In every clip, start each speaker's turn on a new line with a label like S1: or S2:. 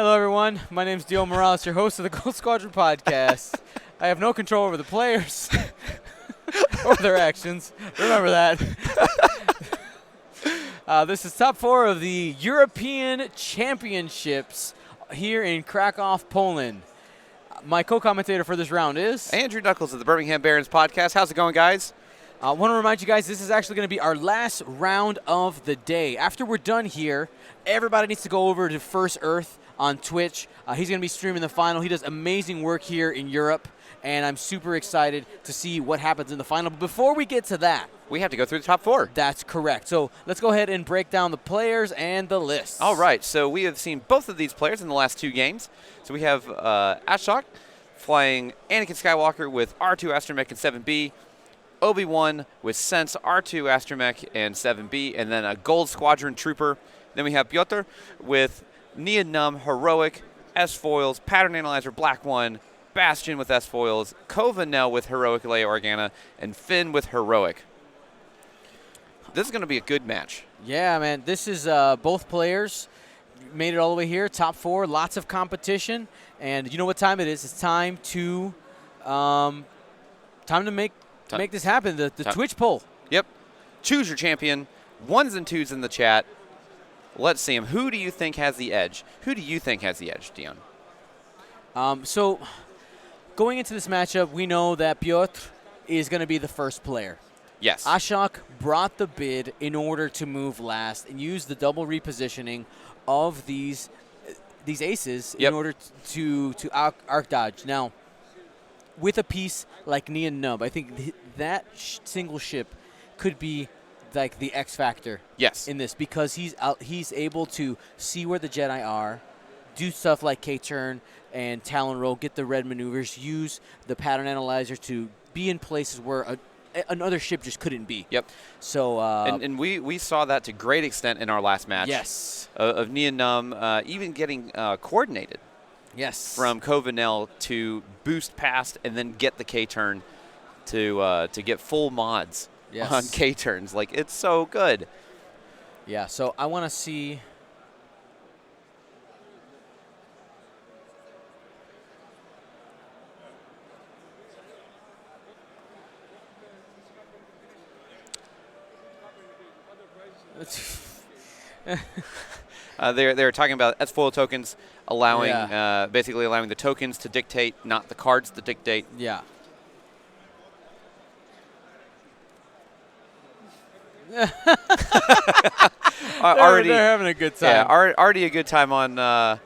S1: Hello, everyone. My name is Dio Morales, your host of the Gold Squadron podcast. I have no control over the players or their actions. Remember that. This is top 4 of the European Championships here in Krakow, Poland. My co-commentator for this round is
S2: Andrew Knuckles of the Birmingham Barons podcast. How's it going, guys?
S1: I want to remind you guys, this is actually going to be our last round of the day. After we're done here, everybody needs to go over to First Earth on Twitch. He's going to be streaming the final. He does amazing work here in Europe, and I'm super excited to see what happens in the final. But before we get to that,
S2: we have to go through the top 4.
S1: That's correct. So let's go ahead and break down the players and the lists.
S2: All right, so we have seen both of these players in the last 2 games. So we have Ashok flying Anakin Skywalker with R2 Astromech and 7B. Obi-Wan with Sense, R2 Astromech and 7B, and then a Gold Squadron Trooper. Then we have Piotr with Nia Num, Heroic, S-Foils, Pattern Analyzer, Black One, Bastion with S-Foils, Kovanel with Heroic Leia Organa, and Finn with Heroic. This is going to be a good match.
S1: Yeah, man. This is both players made it all the way here, top 4, lots of competition. And you know what time it is? It's time to make this happen, the Twitch poll.
S2: Yep. Choose your champion. 1s and 2s in the chat. Let's see him. Who do you think has the edge? Who do you think has the edge, Dion?
S1: So going into this matchup, we know that Piotr is going to be the first player.
S2: Yes.
S1: Ashok brought the bid in order to move last and use the double repositioning of these aces in order to arc dodge. Now, with a piece like Nia Nub, I think that single ship could be like the X factor in this, because he's able to see where the Jedi are, do stuff like K-turn and Talon roll, get the red maneuvers, use the pattern analyzer to be in places where another ship just couldn't be.
S2: Yep.
S1: So
S2: and we saw that to great extent in our last match.
S1: Yes.
S2: Of Nia Num even getting coordinated.
S1: Yes.
S2: From Kovanel to boost past and then get the K-turn to get full mods on K-turns. Like, it's so good.
S1: Yeah, so I want to see...
S2: They're talking about S-foil tokens allowing basically allowing the tokens to dictate, not the cards to dictate.
S1: Yeah.
S2: Already,
S1: they're having a good time.
S2: Yeah, already a good time on. At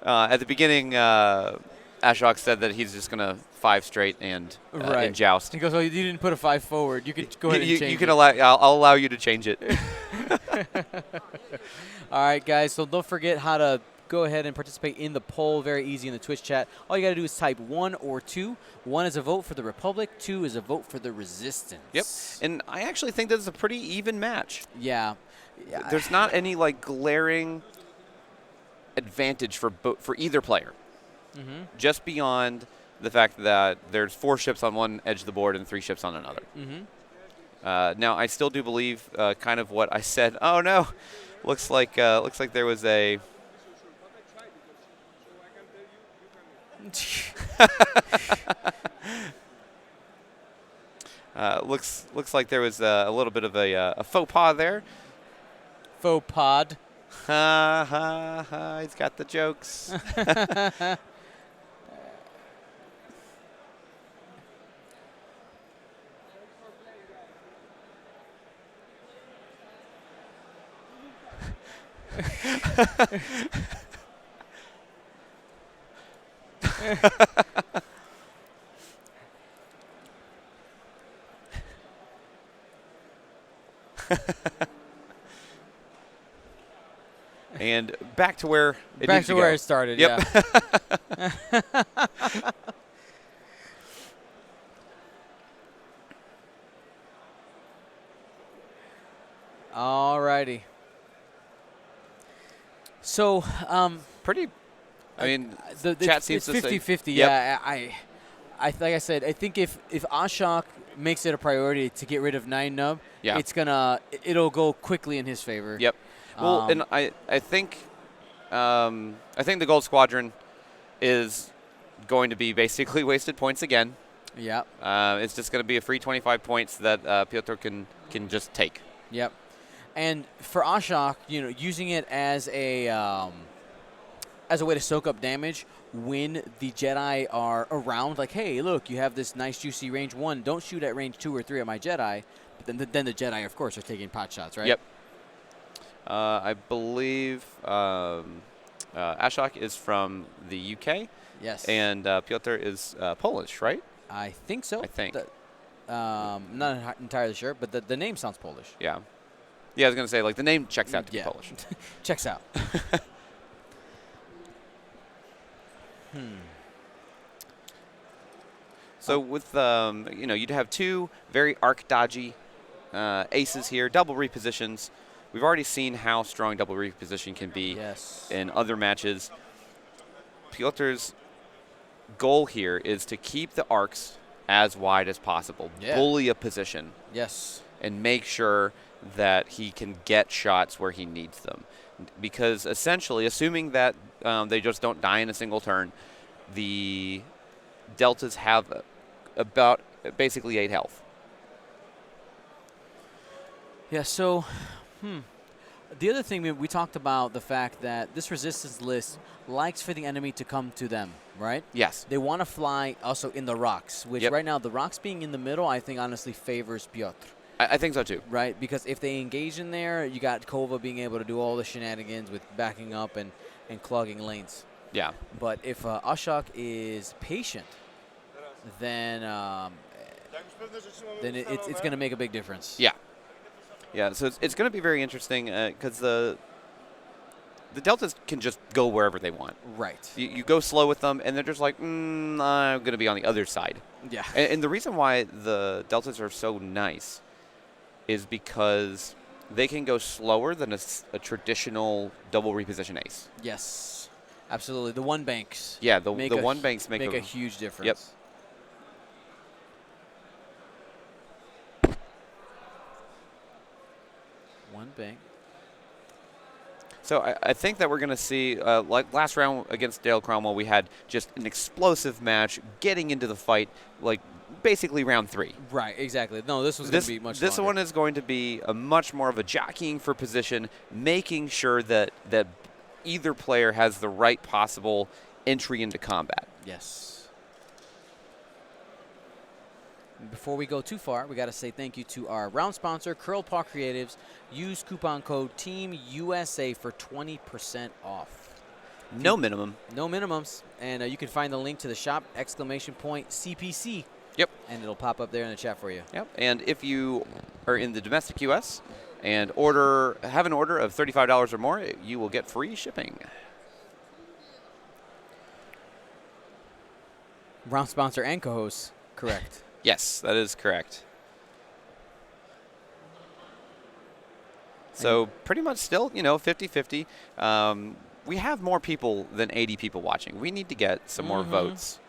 S2: the beginning, Ashok said that he's just gonna 5 straight and joust.
S1: He goes, "Oh, you didn't put a 5 forward. You could go ahead and change it."
S2: You can allow. I'll allow you to change it.
S1: All right, guys. So don't forget how to go ahead and participate in the poll. Very easy in the Twitch chat. All you got to do is type 1 or 2. 1 is a vote for the Republic. 2 is a vote for the Resistance.
S2: Yep. And I actually think this is a pretty even match.
S1: Yeah.
S2: There's not any like glaring advantage for either player.
S1: Mm-hmm.
S2: Just beyond the fact that there's 4 ships on one edge of the board and 3 ships on another.
S1: Mm-hmm.
S2: Now, I still do believe kind of what I said. Oh, no. Looks like there was a... looks like there was a little bit of a faux pas there.
S1: Faux pod.
S2: Ha, ha, ha. He's got the jokes. And back to where
S1: it started.
S2: Yep.
S1: Yeah. All righty. So,
S2: pretty. I mean,
S1: the
S2: chat seems
S1: it's
S2: to say
S1: 50-50.
S2: Yep.
S1: Yeah, like I said, I think if Ashok makes it a priority to get rid of 9 Nub,
S2: Yeah.
S1: it'll go quickly in his favor.
S2: Yep. Well, and I think the Gold Squadron is going to be basically wasted points again.
S1: Yep.
S2: It's just going to be a free 25 points that Piotr can just take.
S1: Yep. And for Ashok, using it as a way to soak up damage when the Jedi are around, like, hey, look, you have this nice juicy range 1. Don't shoot at range 2 or 3 at my Jedi. But then the Jedi, of course, are taking pot shots, right?
S2: Yep. I believe Ashok is from the UK.
S1: Yes.
S2: And Piotr is Polish, right?
S1: I think so.
S2: I think.
S1: Not entirely sure, but the name sounds Polish.
S2: Yeah. Yeah, I was going to say, like, the name checks out to be Polish.
S1: Checks out.
S2: So with, you'd have 2 very arc dodgy aces here, double repositions. We've already seen how strong double reposition can be in other matches. Piotr's goal here is to keep the arcs as wide as possible, bully a position.
S1: Yes.
S2: And make sure that he can get shots where he needs them. Because essentially, assuming that they just don't die in a single turn, the Deltas have about basically 8 health.
S1: Yeah, so the other thing, we talked about the fact that this resistance list likes for the enemy to come to them, right?
S2: Yes.
S1: They want to fly also in the rocks, which right now the rocks being in the middle, I think honestly favors Piotr.
S2: I think so too.
S1: Right, because if they engage in there, you got Kova being able to do all the shenanigans with backing up and clogging lanes.
S2: Yeah.
S1: But if Ashok is patient, then it's going to make a big difference.
S2: Yeah. Yeah, so it's going to be very interesting because the Deltas can just go wherever they want.
S1: Right.
S2: You go slow with them, and they're just like, I'm going to be on the other side.
S1: Yeah.
S2: And the reason why the Deltas are so nice is because they can go slower than a traditional double reposition ace.
S1: Yes, absolutely. The one banks.
S2: Yeah, the one banks make
S1: a huge difference.
S2: Yep.
S1: One bank.
S2: So I think that we're going to see, like last round against Dale Cromwell, we had just an explosive match getting into the fight, like basically round 3.
S1: Right, exactly. No, this was going to be much
S2: This
S1: longer.
S2: one is going to be a much more of a jockeying for position, making sure that either player has the right possible entry into combat.
S1: Yes. Before we go too far, we got to say thank you to our round sponsor, Curl Paw Creatives. Use coupon code TEAMUSA for 20% off.
S2: No minimum.
S1: No minimums. And you can find the link to the shop, !CPC.
S2: Yep.
S1: And it'll pop up there in the chat for you.
S2: Yep. And if you are in the domestic U.S. and have an order of $35 or more, you will get free shipping.
S1: Round sponsor and co-host, correct.
S2: Yes, that is correct. So pretty much still, 50-50. We have more people than 80 people watching. We need to get some more votes,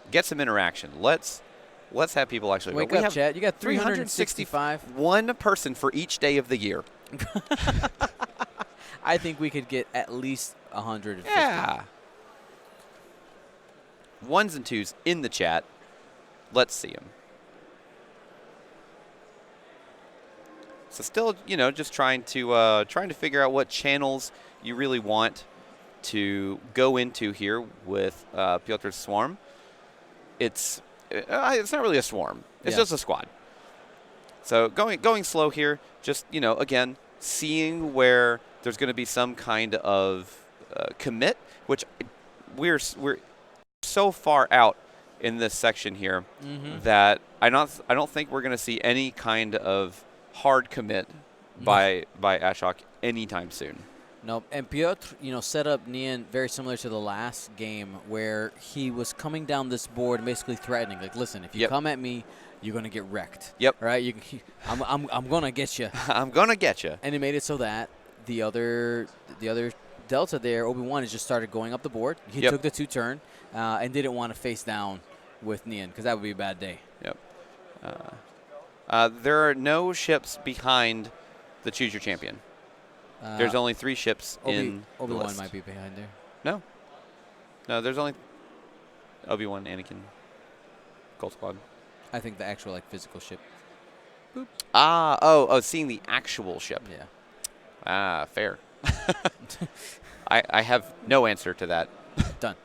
S2: get some interaction. Let's have people actually
S1: vote.
S2: Wake
S1: up, Chad. You got 365.
S2: One person for each day of the year.
S1: I think we could get at least 150.
S2: Yeah. Ones and twos in the chat. Let's see them. So still, just trying to figure out what channels you really want to go into here with Piotr's Swarm. It's not really a swarm. It's just a squad. So going slow here, just, again, seeing where there's going to be some kind of commit, which we're so far out in this section here that I don't think we're going to see any kind of hard commit by Ashok anytime soon.
S1: Nope. And Piotr, set up Nian very similar to the last game where he was coming down this board basically threatening, like, listen, if you come at me, you're going to get wrecked.
S2: Yep.
S1: Right? I'm going to get you.
S2: I'm going to get you.
S1: And it made it so that the other Delta there, Obi-Wan, has just started going up the board. He took the 2-turn and didn't want to face down with Nian because that would be a bad day.
S2: Yep. There are no ships behind the Choose Your Champion. There's only 3 ships in the
S1: Obi-Wan
S2: list.
S1: might be behind there.
S2: No, there's only Obi-Wan, Anakin, Gold Squad.
S1: I think the actual like physical ship. Boop.
S2: Seeing the actual ship.
S1: Yeah.
S2: Fair. I have no answer to that.
S1: Done.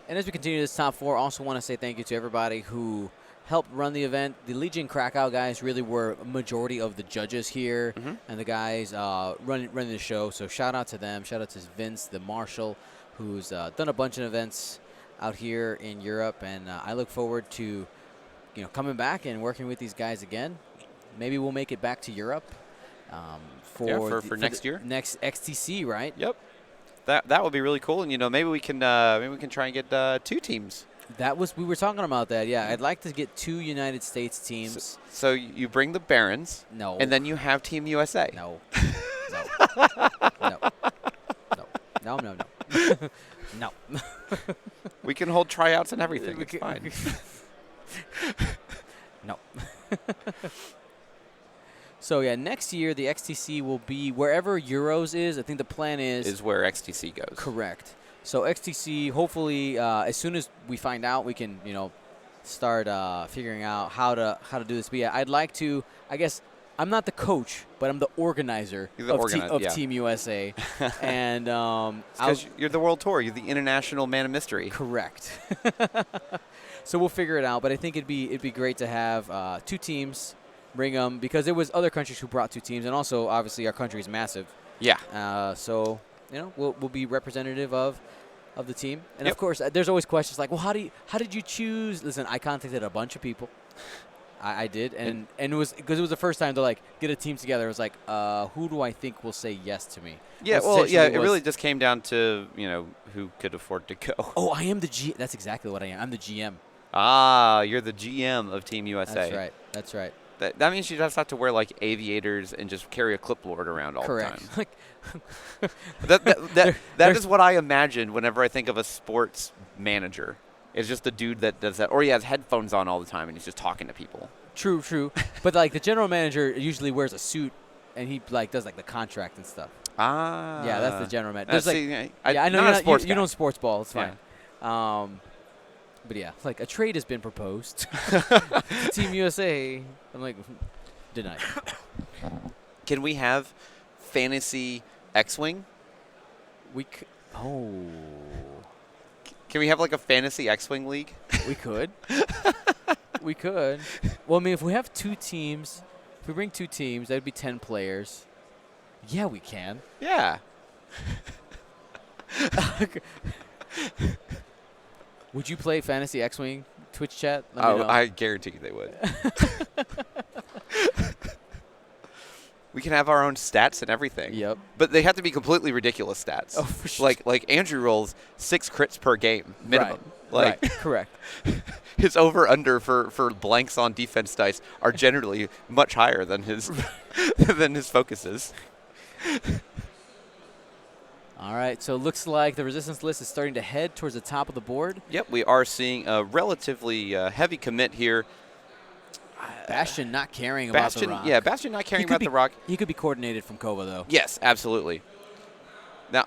S1: And as we continue this top 4, I also want to say thank you to everybody who helped run the event. The Legion Krakow guys really were a majority of the judges here and the guys running the show. So shout out to them. Shout out to Vince, the marshal, who's done a bunch of events out here in Europe. And I look forward to coming back and working with these guys again. Maybe we'll make it back to Europe
S2: for next year.
S1: Next XTC, right?
S2: Yep. That would be really cool, and maybe we can try and get 2 teams.
S1: We were talking about that. Yeah, I'd like to get 2 United States teams.
S2: So you bring the Barons.
S1: No.
S2: And then you have Team USA.
S1: No. No. No.
S2: We can hold tryouts and everything. It's fine.
S1: No. So, yeah, next year the XTC will be wherever Euros is. I think the plan is
S2: where XTC goes.
S1: Correct. So XTC, hopefully, as soon as we find out, we can, start figuring out how to do this. But, yeah, I'd like to, I guess, I'm not the coach, but I'm the organizer of Team USA. And
S2: because you're the World Tour. You're the international man of mystery.
S1: Correct. So we'll figure it out. But I think it'd be great to have 2 teams. Bring them because there was other countries who brought 2 teams, and also obviously our country is massive.
S2: Yeah.
S1: So we'll be representative of the team, and of course there's always questions like, well, how did you choose? Listen, I contacted a bunch of people. I did, and it was because it was the first time to like get a team together. It was like, who do I think will say yes to me?
S2: Yeah. It really just came down to who could afford to go.
S1: Oh, I am the G. That's exactly what I am. I'm the GM.
S2: You're the GM of Team USA.
S1: That's right.
S2: That means you just have to wear like aviators and just carry a clipboard around all the time.
S1: Like
S2: that is what I imagine whenever I think of a sports manager. It's just the dude that does that, or he has headphones on all the time and he's just talking to people.
S1: True. But like the general manager usually wears a suit and he like does like the contract and stuff. Yeah, that's the general manager. I know you don't sports ball. It's fine. Yeah. But yeah, like a trade has been proposed to Team USA. I'm like, denied.
S2: Can we have fantasy X-Wing?
S1: Can
S2: we have like a fantasy X-Wing league?
S1: We could. We could. Well, I mean, if we have 2 teams, if we bring 2 teams, that would be 10 players. Yeah, we can.
S2: Yeah.
S1: Would you play Fantasy X-Wing Twitch chat? Let me know.
S2: I guarantee you they would. We can have our own stats and everything.
S1: Yep.
S2: But they have to be completely ridiculous stats.
S1: Oh, for sure.
S2: Like Andrew rolls 6 crits per game minimum.
S1: Right. Correct.
S2: His over/under for blanks on defense dice are generally much higher than his focuses.
S1: All right, so it looks like the resistance list is starting to head towards the top of the board.
S2: Yep, we are seeing a relatively heavy commit here.
S1: Bastion not caring about the rock.
S2: Yeah, Bastion not caring about the rock.
S1: He could be coordinated from Kova, though.
S2: Yes, absolutely. Now,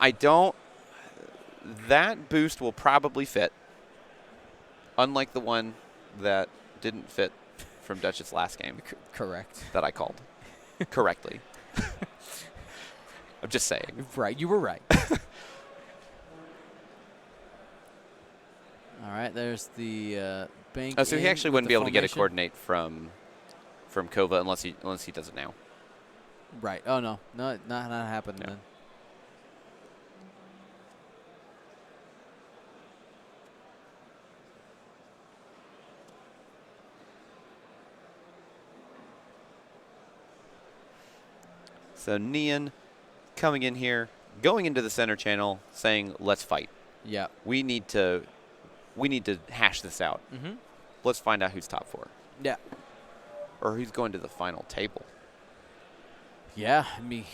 S2: that boost will probably fit, unlike the one that didn't fit from Dutch's last game.
S1: Correct.
S2: That I called correctly. I'm just saying.
S1: Right, you were right. All right, there's the bank.
S2: Oh, so he actually wouldn't be able to get a coordinate from Kova unless he does it now.
S1: Right. Oh no, not happening then.
S2: So Neon coming in here, going into the center channel, saying, "Let's fight."
S1: Yeah.
S2: We need to hash this out.
S1: Mm-hmm.
S2: Let's find out who's top 4.
S1: Yeah.
S2: Or who's going to the final table.
S1: Yeah, I mean,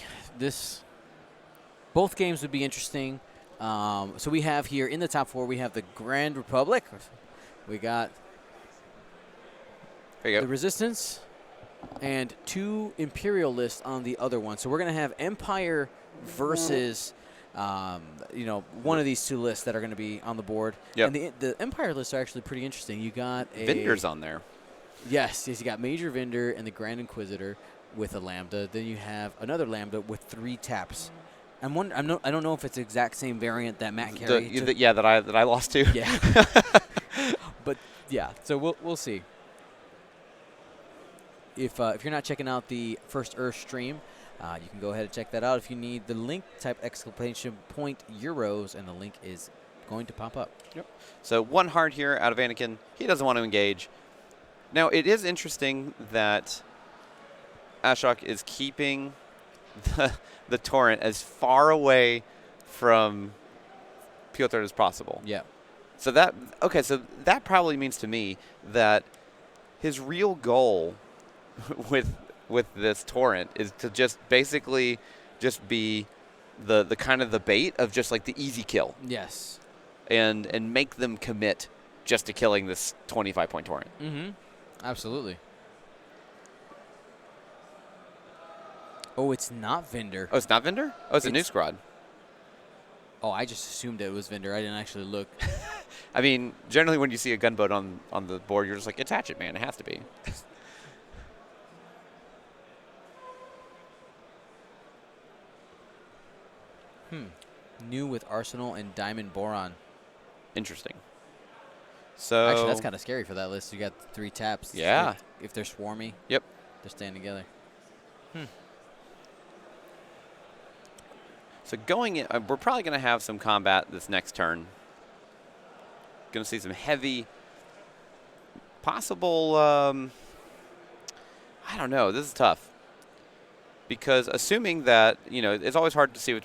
S1: both games would be interesting. So we have here in the top 4, we have the Grand Republic. We got
S2: There you go.
S1: the Resistance, and 2 Imperialists on the other one. So we're going to have Empire versus, one of these 2 lists that are going to be on the board.
S2: Yep.
S1: And the Empire lists are actually pretty interesting. You got a
S2: Vendors on there.
S1: Yes, you got Major Vendor and the Grand Inquisitor with a Lambda. Then you have another Lambda with 3 taps. I don't know if it's the exact same variant that Matt carried.
S2: That I lost to.
S1: Yeah. But yeah, so we'll see. If you're not checking out the First Earth stream, you can go ahead and check that out. If you need the link, type !euros, and the link is going to pop up.
S2: Yep. So 1 hard here out of Anakin. He doesn't want to engage. Now, it is interesting that Ashok is keeping the torrent as far away from Piotr as possible.
S1: Yeah.
S2: So that probably means to me that his real goal with this torrent is to just basically just be the kind of the bait of just like the easy kill.
S1: Yes.
S2: And make them commit just to killing this 25-point torrent.
S1: Mm-hmm. Absolutely. Oh, it's not Vendor.
S2: Oh, it's not Vendor? Oh, it's a new squad.
S1: Oh, I just assumed it was Vendor. I didn't actually look.
S2: I mean, generally when you see a gunboat on the board, you're just like, it's Hatchet Man. It has to be.
S1: New with Arsenal and Diamond Boron.
S2: Interesting. So
S1: Actually, that's kind of scary for that list. You got 3 taps.
S2: Yeah.
S1: If they're swarmy.
S2: Yep.
S1: They're staying together.
S2: So going in, we're probably going to have some combat this next turn. Going to see some heavy, possible, I don't know. This is tough. Because assuming that, it's always hard to see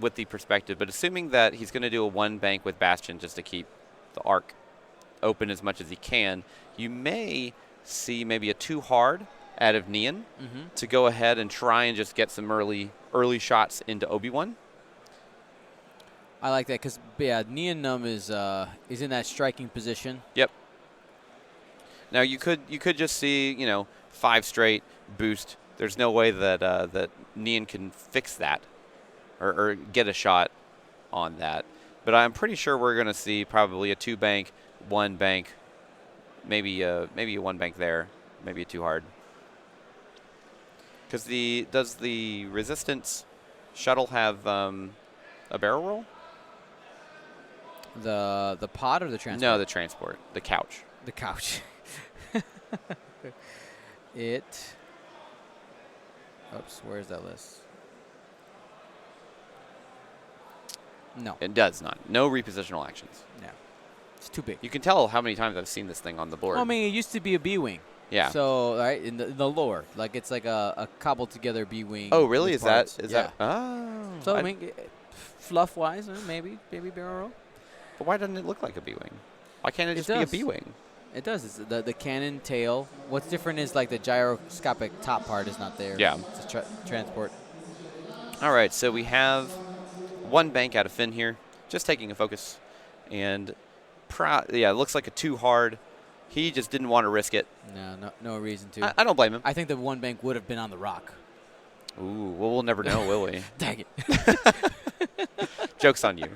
S2: with the perspective, but assuming that he's going to do a 1 bank with Bastion just to keep the arc open as much as he can, you may see maybe a 2 hard out of Neon to go ahead and try and just get some early shots into Obi-Wan.
S1: I like that because, Neon Numb is in that striking position.
S2: Yep. Now you could just see 5 straight boost. There's no way that Neon can fix that or get a shot on that. But I'm pretty sure we're going to see probably a 2 bank, 1 bank, maybe a 1 bank there, maybe a 2 hard. Because does the Resistance shuttle have a barrel roll?
S1: The pod or the transport?
S2: No, the transport, the couch.
S1: The couch. Oops, where's that list? No.
S2: It does not. No repositional actions.
S1: Yeah. It's too big.
S2: You can tell how many times I've seen this thing on the board.
S1: Well, I mean, it used to be a B-wing.
S2: Yeah.
S1: So, right, in the lore, like it's like a cobbled together B-wing.
S2: Oh, really? Is
S1: parts.
S2: that? Oh.
S1: So, I mean, fluff-wise, maybe barrel roll.
S2: But why doesn't it look like a B-wing? Why can't it just be a B-wing?
S1: It does. It's the cannon tail. What's different is like the gyroscopic top part is not there.
S2: Yeah.
S1: It's a transport.
S2: All right, so we have 1 bank out of Finn here, just taking a focus. And, it looks like a 2 hard. He just didn't want to risk it.
S1: No reason to.
S2: I don't blame him.
S1: I think the 1 bank would have been on the rock.
S2: Ooh, well, we'll never know, will we?
S1: Dang it.
S2: Joke's on you.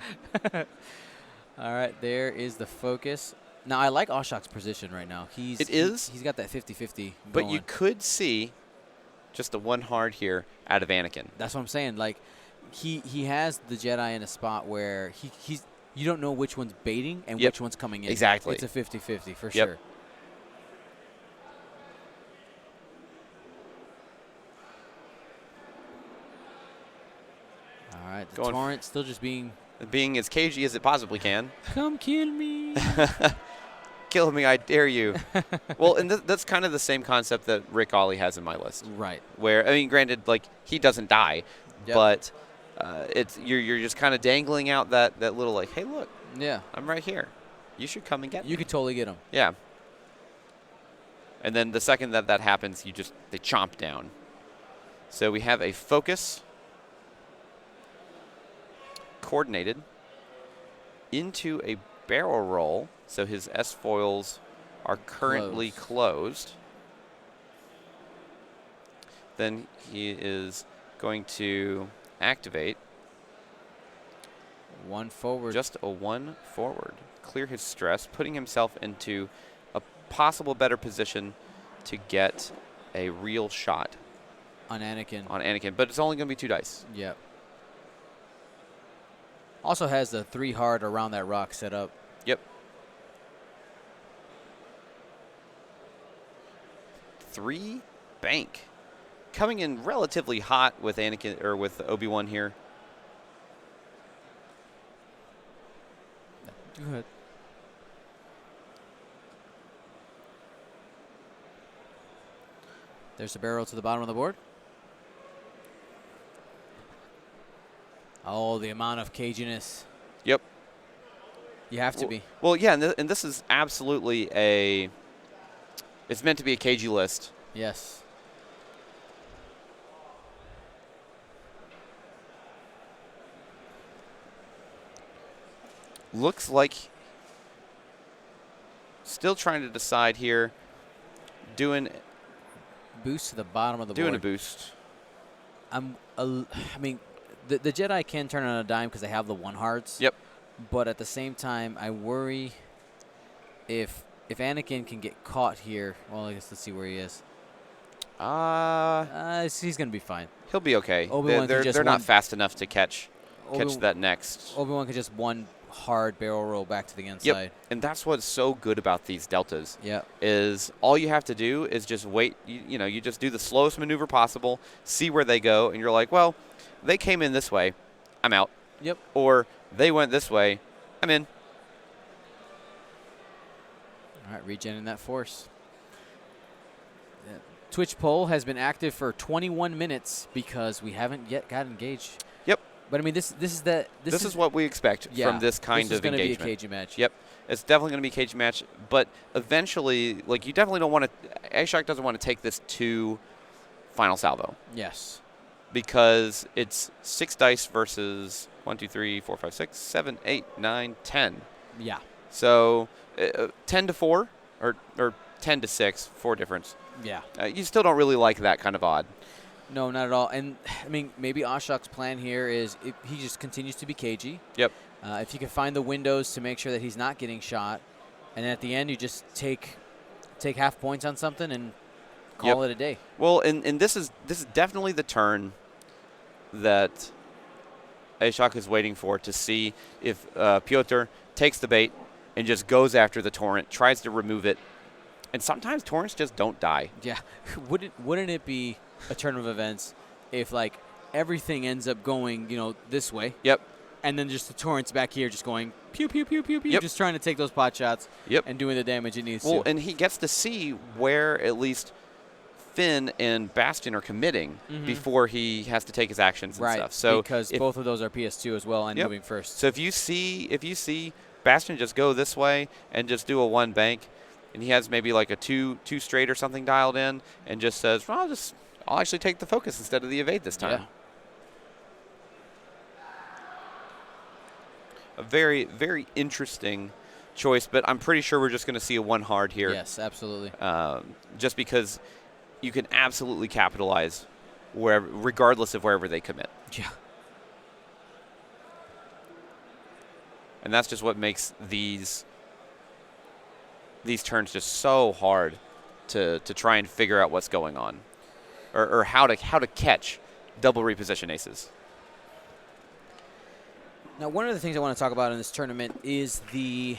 S1: All right, there is the focus. Now, I like Ashok's position right now. He's got that 50-50
S2: But
S1: going.
S2: you could see just a 1 hard here out of Anakin.
S1: That's what I'm saying. Like, he has the Jedi in a spot where he's you don't know which one's baiting and which one's coming in.
S2: Exactly.
S1: It's a 50-50 for
S2: Yep.
S1: sure. All right, the torrent still just being
S2: as cagey as it possibly can.
S1: Come kill me.
S2: Kill me, I dare you. Well, and that's kind of the same concept that Rick Ollie has in my list.
S1: Right.
S2: Where, I mean, granted, like, he doesn't die,
S1: Yep.
S2: but you're just kind of dangling out that little, like, hey, look,
S1: Yeah.
S2: I'm right here. You should come and get me.
S1: You could totally get him.
S2: Yeah. And then the second that happens, they chomp down. So we have a focus coordinated into a barrel roll. So his S foils are currently closed. then he is going to activate
S1: 1 forward.
S2: just a 1 forward. Clear his stress, putting himself into a possible better position to get a real shot
S1: on Anakin.
S2: But it's only going to be 2 dice.
S1: Yep. Also has the 3 hard around that rock set up.
S2: Yep. 3 bank. Coming in relatively hot with Anakin or with Obi-Wan here.
S1: Good. There's a barrel to the bottom of the board. Oh, the amount of caginess.
S2: Yep.
S1: You have to be.
S2: Well, yeah, and this is absolutely it's meant to be a cagey list.
S1: Yes.
S2: Looks like still trying to decide here. Doing
S1: Boost to the bottom of the board.
S2: Doing a boost.
S1: I mean, the Jedi can turn on a dime because they have the 1 hards.
S2: Yep.
S1: But at the same time, I worry if Anakin can get caught here. Well, I guess let's see where he is. He's gonna be fine.
S2: He'll be okay.
S1: Obi-Wan
S2: They're not fast enough to catch that next.
S1: Obi-Wan could just 1 hard barrel roll back to the inside.
S2: Yep. And that's what's so good about these deltas.
S1: Yep.
S2: Is all you have to do is just wait. You just do the slowest maneuver possible, see where they go, and you're like, well, they came in this way, I'm out.
S1: Yep.
S2: Or they went this way, I'm in.
S1: All right, regenerating that force. Twitch poll has been active for 21 minutes because we haven't yet got engaged.
S2: Yep.
S1: But I mean, this is
S2: what we expect from this kind of engagement. This is going to
S1: be a cagey match.
S2: Yep. It's definitely going to be a cagey match, but eventually, like, you definitely don't want to. Ashok doesn't want to take this to final salvo.
S1: Yes.
S2: Because it's 6 dice versus 1, 2, 3, 4, 5, 6, 7, 8, 9, 10.
S1: Yeah.
S2: So 10 to 4 or 10 to 6, 4 difference.
S1: Yeah.
S2: You still don't really like that kind of odd.
S1: No, not at all. And, I mean, maybe Ashok's plan here is he just continues to be cagey.
S2: Yep.
S1: If you can find the windows to make sure that he's not getting shot, and at the end you just take half points on something and call it a day.
S2: Well, and this is definitely the turn that Ashok is waiting for to see if Pyotr takes the bait and just goes after the torrent, tries to remove it. And sometimes torrents just don't die.
S1: Yeah. Wouldn't it be a turn of events if, like, everything ends up going, this way?
S2: Yep.
S1: And then just the torrent's back here just going pew, pew, pew, pew, pew,
S2: yep.
S1: just trying to take those pot shots
S2: yep.
S1: and doing the damage it needs to.
S2: Well, and he gets to see where at least Finn and Bastion are committing before he has to take his actions and stuff. So
S1: because both of those are PS2 as well and moving first.
S2: So if you see Bastion just go this way and just do a 1 bank, and he has maybe like a 2 straight or something dialed in, and just says, well, I'll actually take the focus instead of the evade this time.
S1: Yeah.
S2: A very, very interesting choice, but I'm pretty sure we're just going to see a 1 hard here.
S1: Yes, absolutely.
S2: Just because you can absolutely capitalize regardless of wherever they commit.
S1: Yeah.
S2: And that's just what makes these turns just so hard to try and figure out what's going on, or how to catch double reposition aces.
S1: Now, one of the things I want to talk about in this tournament is the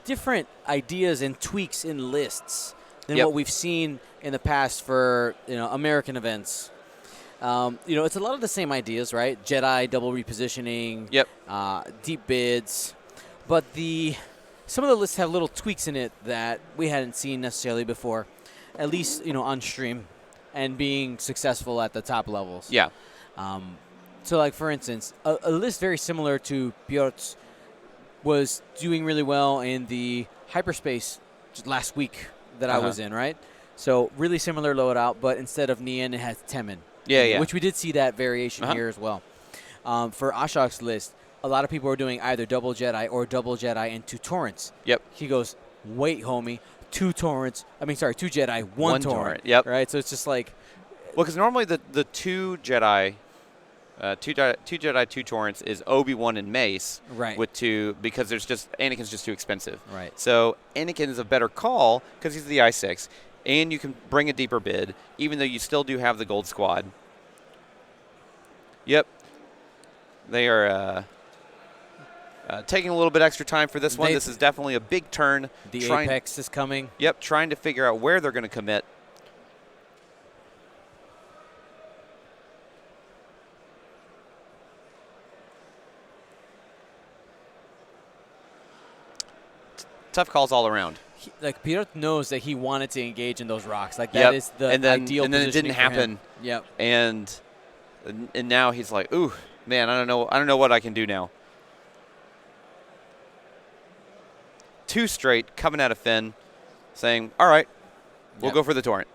S1: different ideas and tweaks in lists than what we've seen in the past for American events. It's a lot of the same ideas, right? Jedi double repositioning, deep bids, but some of the lists have little tweaks in it that we hadn't seen necessarily before, at least on stream, and being successful at the top levels.
S2: Yeah.
S1: So, like, for instance, a list very similar to Piotr's was doing really well in the hyperspace last week that I was in, right? So, really similar loadout, but instead of Nian, it has Temin.
S2: Yeah.
S1: Which we did see that variation here as well. For Ashok's list, a lot of people are doing either double Jedi or double Jedi into Torrents.
S2: Yep.
S1: He goes, wait, homie, 2 torrents. I mean, sorry, 2 Jedi, 1 torrent.
S2: Yep.
S1: Right. So it's just like.
S2: Well, because normally the 2 Jedi. 2 Jedi, 2 torrents is Obi-Wan and Mace.
S1: Right.
S2: With 2 because Anakin's just too expensive.
S1: Right.
S2: So Anakin is a better call because he's the I6, and you can bring a deeper bid, even though you still do have the gold squad. Yep. They are taking a little bit extra time for this one. This is definitely a big turn.
S1: The Apex is coming.
S2: Yep, trying to figure out where they're going to commit. Tough calls all around.
S1: Like Pierre knows that he wanted to engage in those rocks. Like that is the ideal.
S2: And then it didn't happen.
S1: Yep.
S2: And now he's like, ooh, man, I don't know what I can do now. 2 straight coming out of Finn, saying, all right, we'll go for the torrent.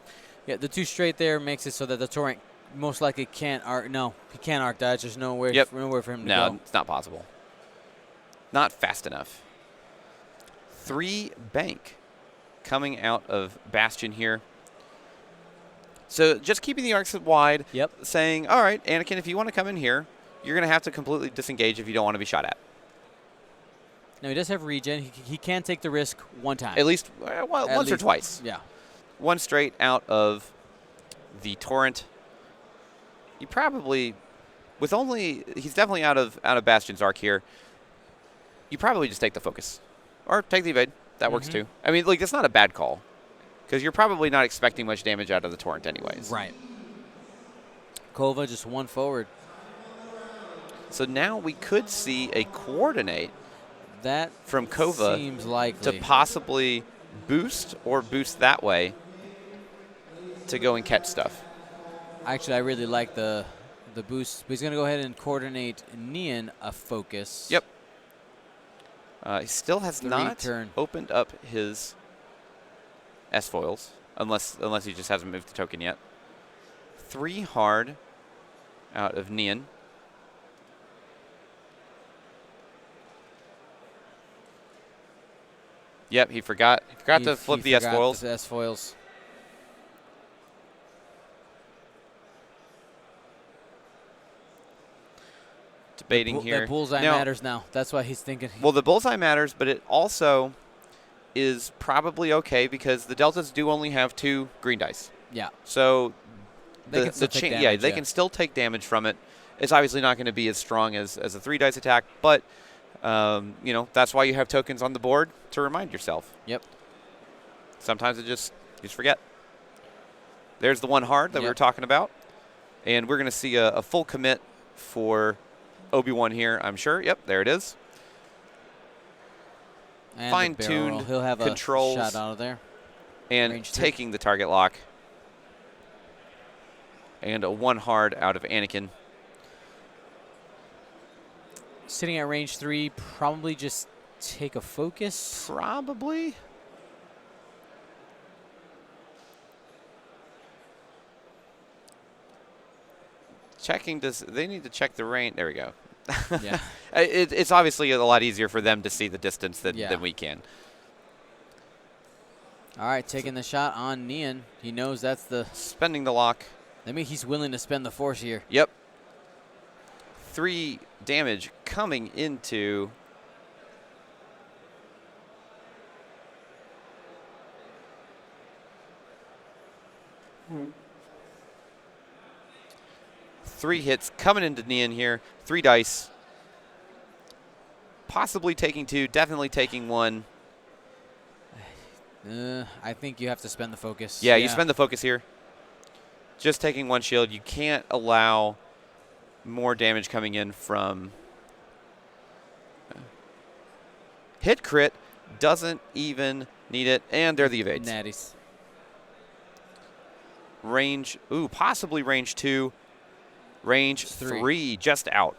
S1: Yeah, the 2 straight there makes it so that the torrent most likely can't arc. No, he can't arc dodge. There's nowhere for him to go.
S2: No, it's not possible. Not fast enough. 3 bank coming out of Bastion here. So just keeping the arcs wide, saying, all right, Anakin, if you want to come in here, you're going to have to completely disengage if you don't want to be shot at.
S1: No, he does have regen. He can take the risk 1 time.
S2: At least once or twice.
S1: Yeah.
S2: 1 straight out of the torrent. You probably, he's definitely out of Bastion's arc here. You probably just take the focus. Or take the evade. That works too. I mean, like, it's not a bad call. Because you're probably not expecting much damage out of the torrent anyways.
S1: Right. Kova just 1 forward.
S2: So now we could see a coordinate
S1: that
S2: from Kova
S1: seems likely
S2: to possibly boost or boost that way to go and catch stuff.
S1: Actually, I really like the boost. But he's going to go ahead and coordinate Neon a focus.
S2: Yep. He still has not opened up his S-foils, unless he just hasn't moved the token yet. 3 hard out of Neon. Yep, he forgot to flip the S-foils.
S1: The S-foils.
S2: Debating here.
S1: That bullseye matters now. That's why he's thinking.
S2: Well, the bullseye matters, but it also is probably okay because the Deltas do only have 2 green dice.
S1: Yeah.
S2: So
S1: they
S2: can still take damage from it. It's obviously not going to be as strong as a 3 dice attack, but you know, that's why you have tokens on the board to remind yourself.
S1: Yep.
S2: Sometimes you just forget. There's the 1 hard that we were talking about, and we're going to see a full commit for Obi-Wan here, I'm sure. Yep, there it is. Fine-tuned
S1: He'll have
S2: controls
S1: a shot out of there.
S2: And taking the target lock. And a 1 hard out of Anakin.
S1: Sitting at range 3, probably just take a focus.
S2: Probably. Checking, they need to check the range. There we go.
S1: Yeah.
S2: It's obviously a lot easier for them to see the distance than we can.
S1: All right, taking the shot on Neon. He knows that's the...
S2: Spending the lock.
S1: I mean, he's willing to spend the force here.
S2: Yep. 3 damage coming into... Three hits coming into Neon here. 3 dice. Possibly taking 2. Definitely taking 1.
S1: I think you have to spend the focus.
S2: Yeah, you spend the focus here. Just taking 1 shield. You can't allow more damage coming in from... Hit crit. Doesn't even need it. And they're the evades.
S1: Natties.
S2: Range. Ooh, possibly range 2. Range 3, just out.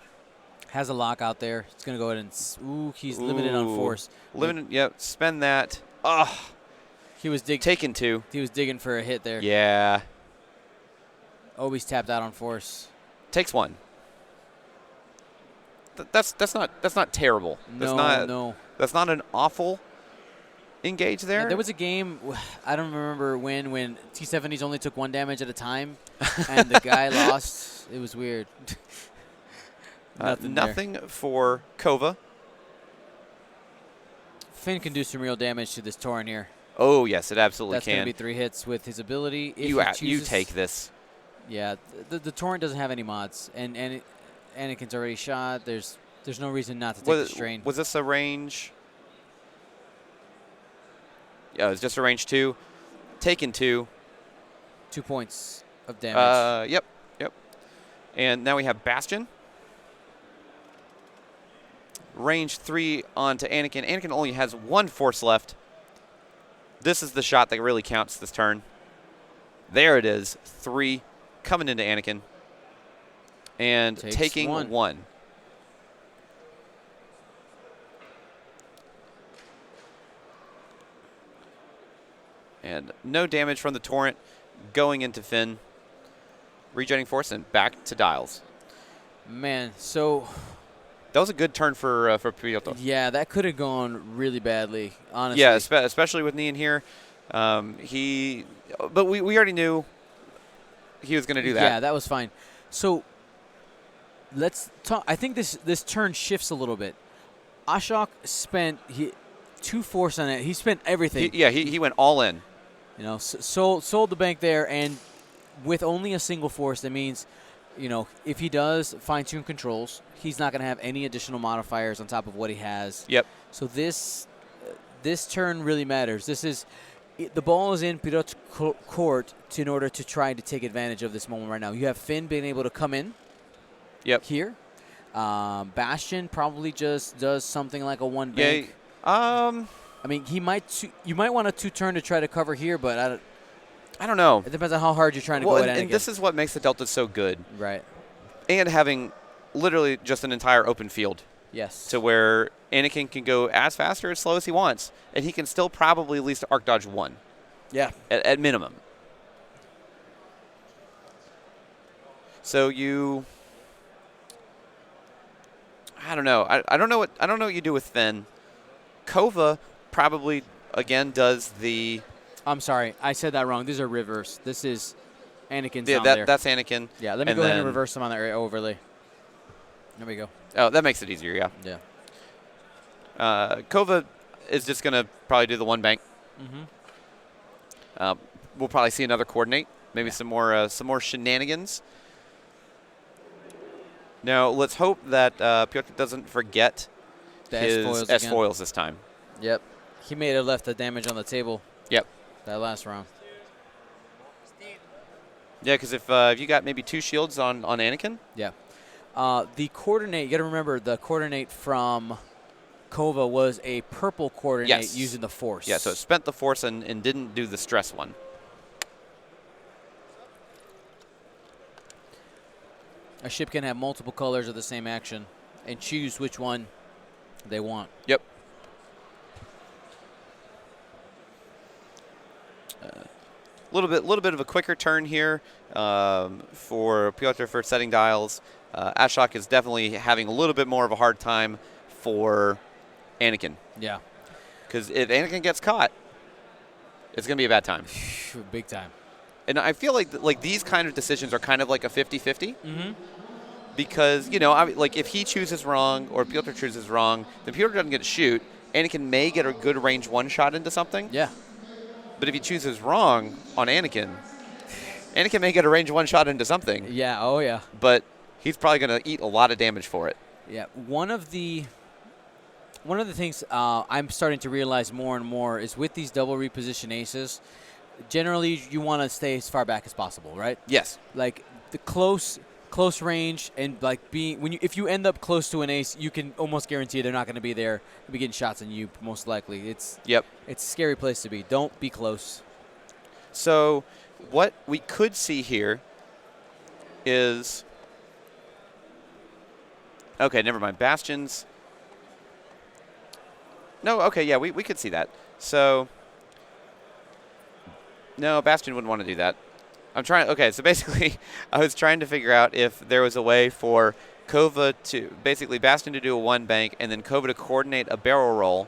S1: Has a lock out there. It's going to go ahead and... Ooh, he's limited on force.
S2: Limited, yep. Spend that. Ugh.
S1: He was digging.
S2: Taking 2.
S1: He was digging for a hit there.
S2: Yeah.
S1: Obi's tapped out on force.
S2: Takes 1. That's not terrible.
S1: No.
S2: That's not an awful engage there.
S1: Yeah, there was a game, I don't remember when T-70s only took 1 damage at a time, and the guy lost. It was weird.
S2: Nothing for Kova.
S1: Finn can do some real damage to this Tauren here.
S2: Oh, yes, it absolutely
S1: That's
S2: can.
S1: going to be 3 hits with his ability. If
S2: You take this.
S1: Yeah, the Tauren doesn't have any mods, and Anakin's already shot. There's no reason not to take the strain.
S2: Was this a range? Yeah, it was just a range 2. Taken 2.
S1: 2 points of damage.
S2: Yep. And now we have Bastion. Range 3 onto Anakin. Anakin only has 1 force left. This is the shot that really counts this turn. There it is. 3 coming into Anakin. And taking 1. And no damage from the Torrent going into Finn. Regenerating force and back to Dials.
S1: Man, so
S2: that was a good turn for Piotr.
S1: Yeah, that could have gone really badly, honestly.
S2: Yeah, especially with Nian here. But we already knew he was going to do that.
S1: Yeah, that was fine. So let's talk. I think this turn shifts a little bit. Ashok spent 2 force on it. He spent everything.
S2: He went all in.
S1: You know, sold the bank there, and with only a single force, that means, you know, if he does fine-tune controls, he's not going to have any additional modifiers on top of what he has.
S2: Yep.
S1: So this turn really matters. The ball is in Pirot's court in order to try to take advantage of this moment right now. You have Finn being able to come in.
S2: Yep.
S1: Here. Bastion probably just does something like a 1 bank.
S2: Yeah.
S1: I mean, you might want a 2-turn to try to cover here, but
S2: I don't know.
S1: It depends on how hard you're trying to go at Anakin.
S2: And this is what makes the Delta so good.
S1: Right.
S2: And having literally just an entire open field.
S1: Yes.
S2: To where Anakin can go as fast or as slow as he wants, and he can still probably at least arc dodge 1.
S1: Yeah.
S2: At minimum. So I don't know. I don't know what you do with Finn. Kova probably again does the.
S1: I'm sorry, I said that wrong. These are reverse. This is Anakin's down there.
S2: That's Anakin.
S1: Yeah, let me go ahead and reverse them on that overlay. There we go.
S2: Oh, that makes it easier, yeah.
S1: Yeah.
S2: Kova is just going to probably do the 1 bank.
S1: Mm-hmm.
S2: We'll probably see another coordinate, maybe some more shenanigans. Now, let's hope that Piotr doesn't forget his S-foils this time.
S1: Yep. He may have left the damage on the table.
S2: Yep.
S1: That last round.
S2: Yeah, because if you got maybe 2 shields on Anakin.
S1: Yeah. The coordinate, you got to remember, the coordinate from Kova was a purple coordinate using the force.
S2: Yeah, so it spent the force and didn't do the stress one.
S1: A ship can have multiple colors of the same action and choose which one they want.
S2: Yep. Little bit of a quicker turn here for Piotr for setting dials. Ashok is definitely having a little bit more of a hard time for Anakin.
S1: Yeah.
S2: Because if Anakin gets caught, it's going to be a bad time.
S1: Big time.
S2: And I feel like these kind of decisions are kind of like a 50-50.
S1: Mm-hmm.
S2: Because, you know, like if he chooses wrong or Piotr chooses wrong, then Piotr doesn't get to shoot. Anakin may get a good range 1 shot into something.
S1: Yeah.
S2: But if he chooses wrong on Anakin may get a range 1 shot into something.
S1: Yeah, oh yeah.
S2: But he's probably going to eat a lot of damage for it.
S1: Yeah, one of the things I'm starting to realize more and more is with these double reposition aces, generally you want to stay as far back as possible, right?
S2: Yes.
S1: Like the close range and like if you end up close to an ace, you can almost guarantee they're not going to be there to be getting shots on you. Most likely, it's a scary place to be. Don't be close.
S2: So, what we could see here is okay. Never mind. Bastions. No. Okay. Yeah, we could see that. So, no, Bastion wouldn't want to do that. Okay, so basically, I was trying to figure out if there was a way for Kova to, basically Bastion to do a 1 bank and then Kova to coordinate a barrel roll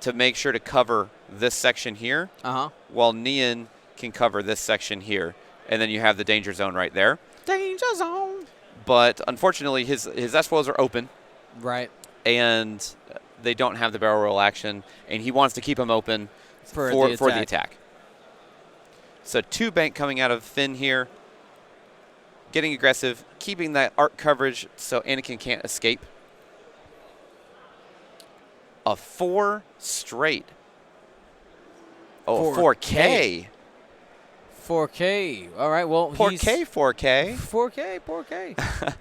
S2: to make sure to cover this section here, while Nian can cover this section here. And then you have the danger zone right there.
S1: Danger zone.
S2: But unfortunately, his S-foils are open.
S1: Right.
S2: And they don't have the barrel roll action, and he wants to keep them open for the attack. So 2 bank coming out of Finn here. Getting aggressive, keeping that arc coverage so Anakin can't escape. A 4 straight. Oh, 4K.
S1: 4K. All right, well,
S2: 4K, 4K.
S1: 4K, 4K.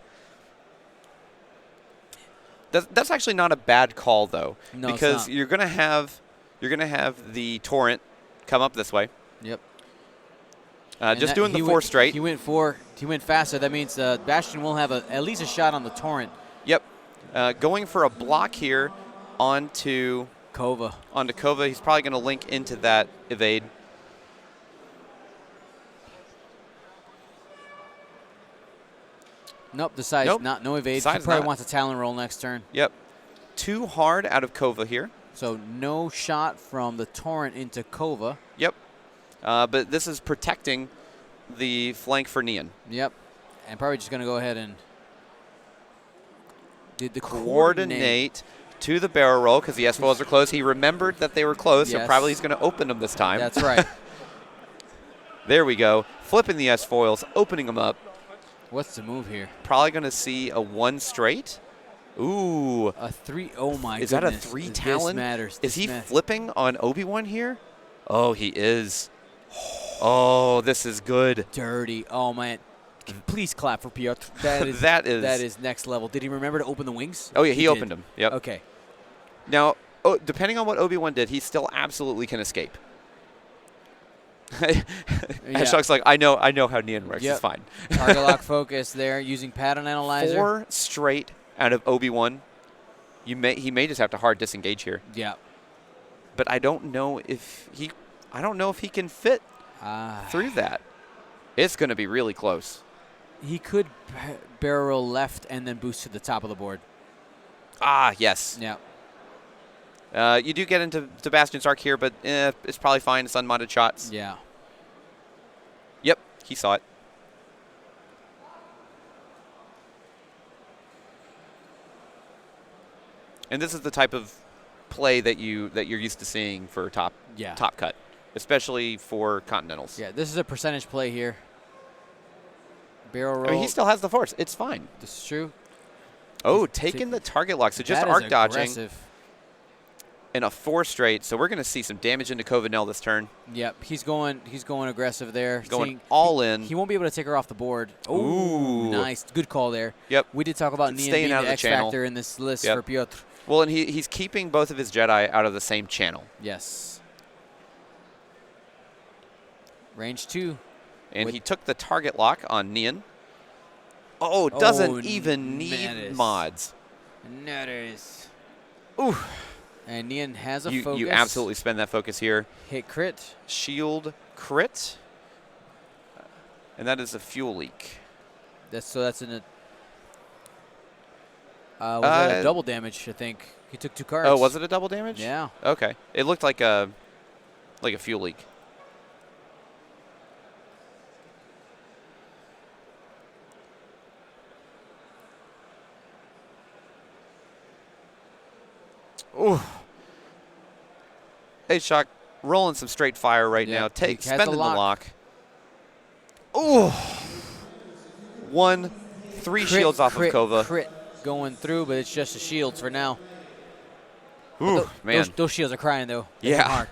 S2: That's actually not a bad call, though.
S1: No,
S2: because
S1: it's not.
S2: you're gonna have the torrent come up this way.
S1: Yep.
S2: Just doing the 4 straight.
S1: He went 4. He went faster. That means Bastion will have at least a shot on the torrent.
S2: Yep. Going for a block here onto
S1: Kova.
S2: He's probably going to link into that evade.
S1: Nope. Decides no evade. He probably wants a Talon roll next turn.
S2: Yep. 2 hard out of Kova here.
S1: So no shot from the torrent into Kova.
S2: Yep. But this is protecting the flank for Nian.
S1: Yep. And probably just going to go ahead and did the
S2: coordinate to the barrel roll because the S-foils are closed. He remembered that they were closed, so probably he's going to open them this time.
S1: That's right.
S2: There we go. Flipping the S-foils, opening them up.
S1: What's the move here?
S2: Probably going to see a 1 straight. Ooh.
S1: A 3. Oh, my goodness.
S2: Is that a 3 Talon?
S1: This matters.
S2: Is he flipping on Obi-Wan here? Oh, he is. Oh, this is good.
S1: Dirty. Oh, man. Please clap for Piotr. That is next level. Did he remember to open the wings?
S2: Oh, yeah, he opened them. Yep.
S1: Okay.
S2: Now, depending on what Obi-Wan did, he still absolutely can escape. Ashok's like, I know how Nian works.
S1: Yep.
S2: It's fine.
S1: Target lock focus there using pattern analyzer.
S2: 4 straight out of Obi-Wan. He may just have to hard disengage here.
S1: Yeah.
S2: But I don't know if he can fit through that. It's going to be really close.
S1: He could barrel roll left and then boost to the top of the board.
S2: Ah, yes.
S1: Yeah.
S2: You do get into Bastion's arc here, but it's probably fine. It's unmodded shots.
S1: Yeah.
S2: Yep, he saw it. And this is the type of play that you're used to seeing for top cut, especially for Continentals.
S1: Yeah, this is a percentage play here. Barrel roll.
S2: I mean, he still has the force. It's fine.
S1: This is true.
S2: Oh, taking the target lock. So just arc dodging.
S1: Aggressive.
S2: In a 4 straight, so we're going to see some damage into Covenel this turn.
S1: Yep, he's going aggressive there.
S2: Going all in.
S1: He won't be able to take her off the board. Ooh, nice. Good call there.
S2: Yep.
S1: We did talk about Nian being the X factor in this list for Piotr.
S2: Well, and he's keeping both of his Jedi out of the same channel.
S1: Yes. Range 2.
S2: And he took the target lock on Nian. Oh, doesn't even need mods.
S1: Nutters.
S2: Ooh.
S1: And Nian has a focus.
S2: You absolutely spend that focus here.
S1: Hit crit.
S2: Shield crit. And that is a fuel leak.
S1: That's in a... was that a double damage, I think. He took 2 cards.
S2: Oh, was it a double damage?
S1: Yeah.
S2: Okay. It looked like a fuel leak. Ooh. Hey, Shock, rolling some straight fire right now. Spending the lock. Ooh. 3 shields off of Kova.
S1: Crit going through, but it's just the shields for now.
S2: Ooh, man.
S1: Those shields are crying, though.
S2: Yeah.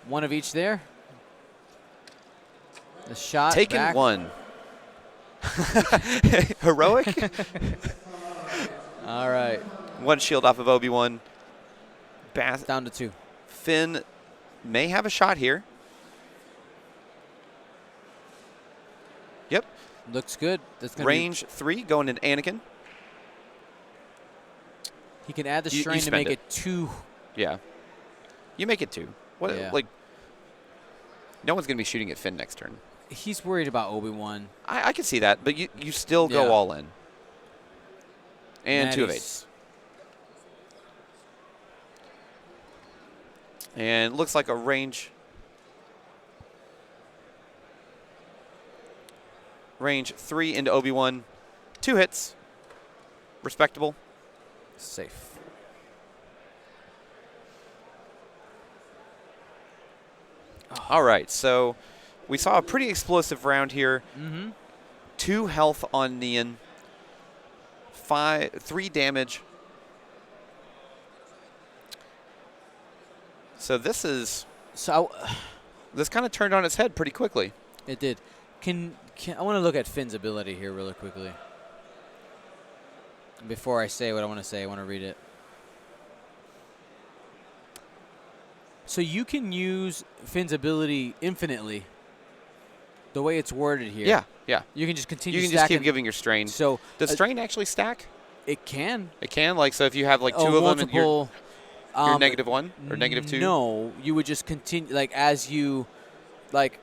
S1: One of each there. The shot
S2: Taking
S1: back.
S2: 1. Heroic?
S1: All right.
S2: 1 shield off of Obi-Wan.
S1: Down to 2.
S2: Finn may have a shot here. Yep.
S1: Looks good. That's gonna
S2: range 3 going in Anakin.
S1: He can add the strain to make it 2.
S2: Yeah. You make it 2. What?
S1: Yeah.
S2: Like, no one's going to be shooting at Finn next turn.
S1: He's worried about Obi-Wan.
S2: I can see that, but you still go all in. And 2 of 8s. And looks like a range 3 into Obi-Wan. 2 hits. Respectable.
S1: Safe.
S2: All right, so we saw a pretty explosive round here. 2 health on Nian. 3 damage. So this kind of turned on its head pretty quickly.
S1: It did. I want to look at Finn's ability here really quickly. Before I say what I want to say, I want to read it. So you can use Finn's ability infinitely. The way it's worded here.
S2: Yeah, yeah.
S1: You can just continue.
S2: You can just keep giving your strain.
S1: So
S2: does strain actually stack?
S1: It can.
S2: It can. Like so, if you have like 2 of them, and you're -1 or -2.
S1: No, you would just continue like as you, like.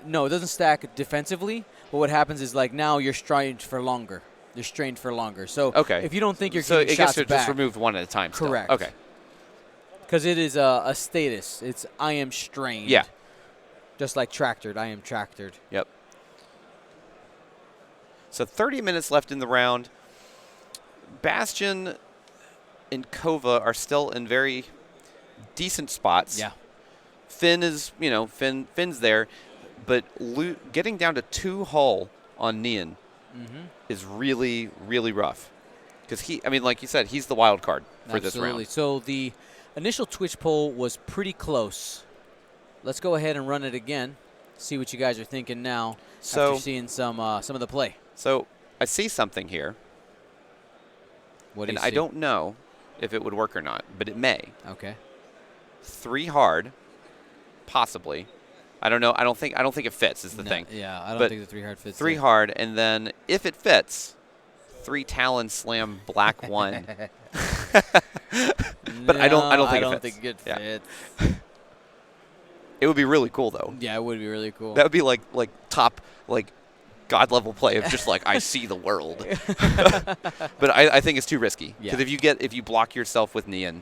S1: No, it doesn't stack defensively. But what happens is like now you're strained for longer. You're strained for longer. So if you don't think you're getting shots back,
S2: so it gets just removed one at a time.
S1: Correct.
S2: Still. Okay.
S1: Because it is a status. It's I am strained.
S2: Yeah.
S1: Just like tractored. I am tractored.
S2: Yep. So 30 minutes left in the round. Bastion and Kova are still in very decent spots.
S1: Yeah.
S2: Finn is, Finn's there, but getting down to 2 hull on Nian is really, really rough. Because like you said, he's the wild card for this round.
S1: So the initial Twitch poll was pretty close. Let's go ahead and run it again. See what you guys are thinking now after seeing some of the play.
S2: So I see something here.
S1: What do you see?
S2: I don't know if it would work or not, but it may.
S1: Okay.
S2: 3 hard, possibly. I don't know. I don't think it fits. Is the thing.
S1: Yeah, I don't think the 3 hard fits.
S2: 3 hard, and then if it fits, 3 Talon Slam Black 1. But I don't think it fits.
S1: Yeah.
S2: It would be really cool though.
S1: Yeah, it would be really cool.
S2: That would be like top God level play of just I see the world. But I think it's too risky because if you block yourself with Nian,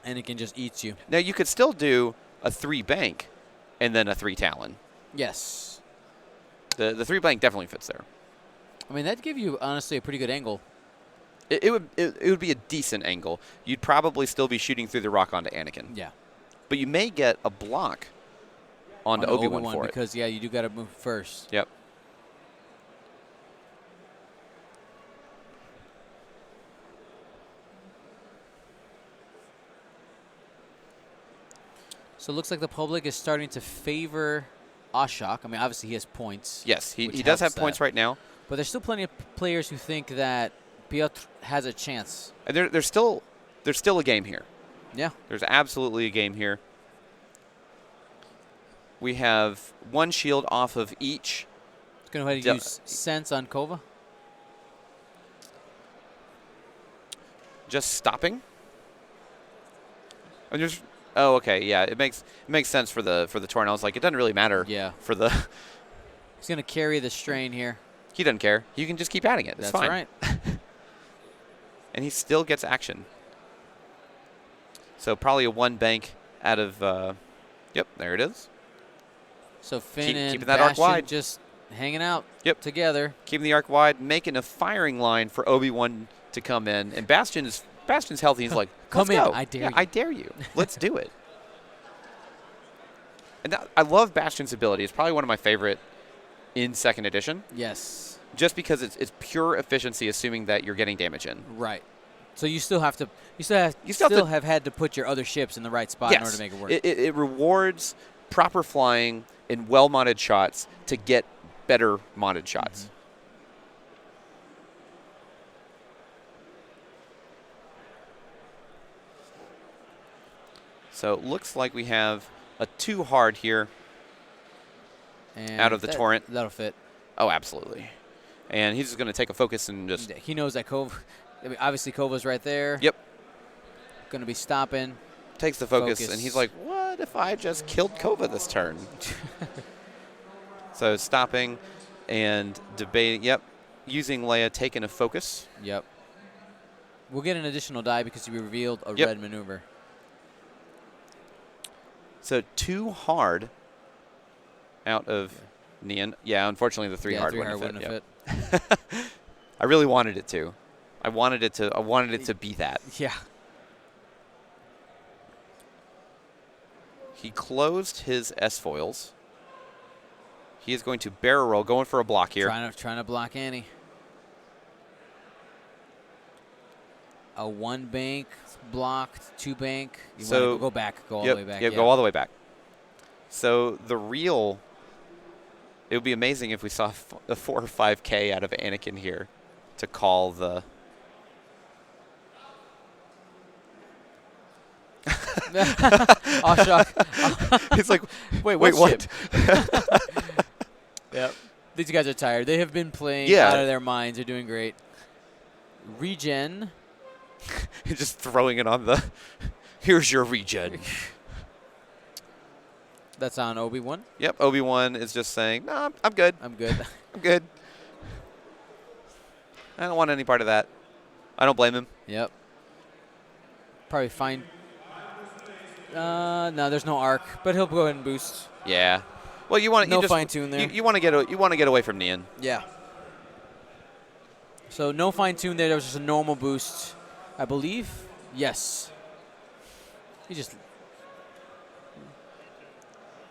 S1: and it can just eat you.
S2: Now you could still do a 3 bank, and then a 3 Talon.
S1: Yes.
S2: The 3 bank definitely fits there.
S1: I mean that'd give you honestly a pretty good angle.
S2: It would be a decent angle. You'd probably still be shooting through the rock onto Anakin.
S1: Yeah.
S2: But you may get a block onto Obi-Wan for it.
S1: Because, you do got to move first.
S2: Yep.
S1: So it looks like the public is starting to favor Ashok. I mean, obviously he has points.
S2: Yes, he does have points right now.
S1: But there's still plenty of players who think that Piotr has a chance.
S2: And there's still a game here.
S1: Yeah.
S2: There's absolutely a game here. We have 1 shield off of each.
S1: Going to go ahead and use Sense on Kova.
S2: Just stopping. Oh, okay, yeah. It makes sense for the Torn. I was like, it doesn't really matter.
S1: Yeah.
S2: For the.
S1: He's going to carry the strain here.
S2: He doesn't care. You can just keep adding it. It's
S1: That's
S2: fine.
S1: right.
S2: And he still gets action. So probably a 1 bank out of. Yep, there it is.
S1: So Finn and
S2: keeping that arc wide.
S1: Just hanging out
S2: Keeping
S1: together.
S2: the arc wide, making a firing line for Obi-Wan to come in. And Bastion's healthy. He's like,
S1: come in.
S2: Go.
S1: I dare you.
S2: I dare you. Let's do it. And I love Bastion's ability. It's probably one of my favorite in 2nd edition.
S1: Yes.
S2: Just because it's pure efficiency, assuming that you're getting damage in.
S1: Right. So you still have to. You still have had to put your other ships in the right spot in order to make it work.
S2: It rewards proper flying in well-modded shots to get better modded shots. Mm-hmm. So it looks like we have a 2 hard here
S1: and
S2: out of the torrent.
S1: That'll fit.
S2: Oh, absolutely. And he's just going to take a focus and just.
S1: He knows that Kova. I mean, obviously, Kova's right there.
S2: Yep.
S1: Going to be stopping.
S2: Takes the focus, and he's like, what if I just killed Kova this turn? So stopping and debating. Yep. Using Leia, taking a focus.
S1: Yep. We'll get an additional die because you revealed a
S2: Yep.
S1: red maneuver.
S2: So 2 hard out of Neon. Yeah, unfortunately the 3 hard wouldn't
S1: have
S2: fit. I really wanted it to. I wanted it to be that.
S1: Yeah.
S2: He closed his S-foils. He is going to barrel roll, going for a block here.
S1: Trying to block Annie. A 1 bank blocked, 2 bank. You want to go back, go all the way back.
S2: Yep, go all the way back. So the real, it would be amazing if we saw a 4 or 5K out of Anakin here to call the.
S1: Oh, shock.
S2: He's like,
S1: wait,
S2: what?
S1: Yep. These guys are tired. They have been playing out of their minds. They're doing great. Regen.
S2: He's just throwing it on the. Here's your regen.
S1: That's on Obi-Wan.
S2: Yep, Obi-Wan is just saying, "No, I'm good.
S1: I'm good.
S2: I'm good. I don't want any part of that." I don't blame him.
S1: Yep. Probably fine. No, there's no arc, but he'll go ahead and boost.
S2: Yeah. Well, you want
S1: no fine tune there.
S2: You want to get away from Neon.
S1: Yeah. So no fine tune there. There was just a normal boost, I believe. Yes. He just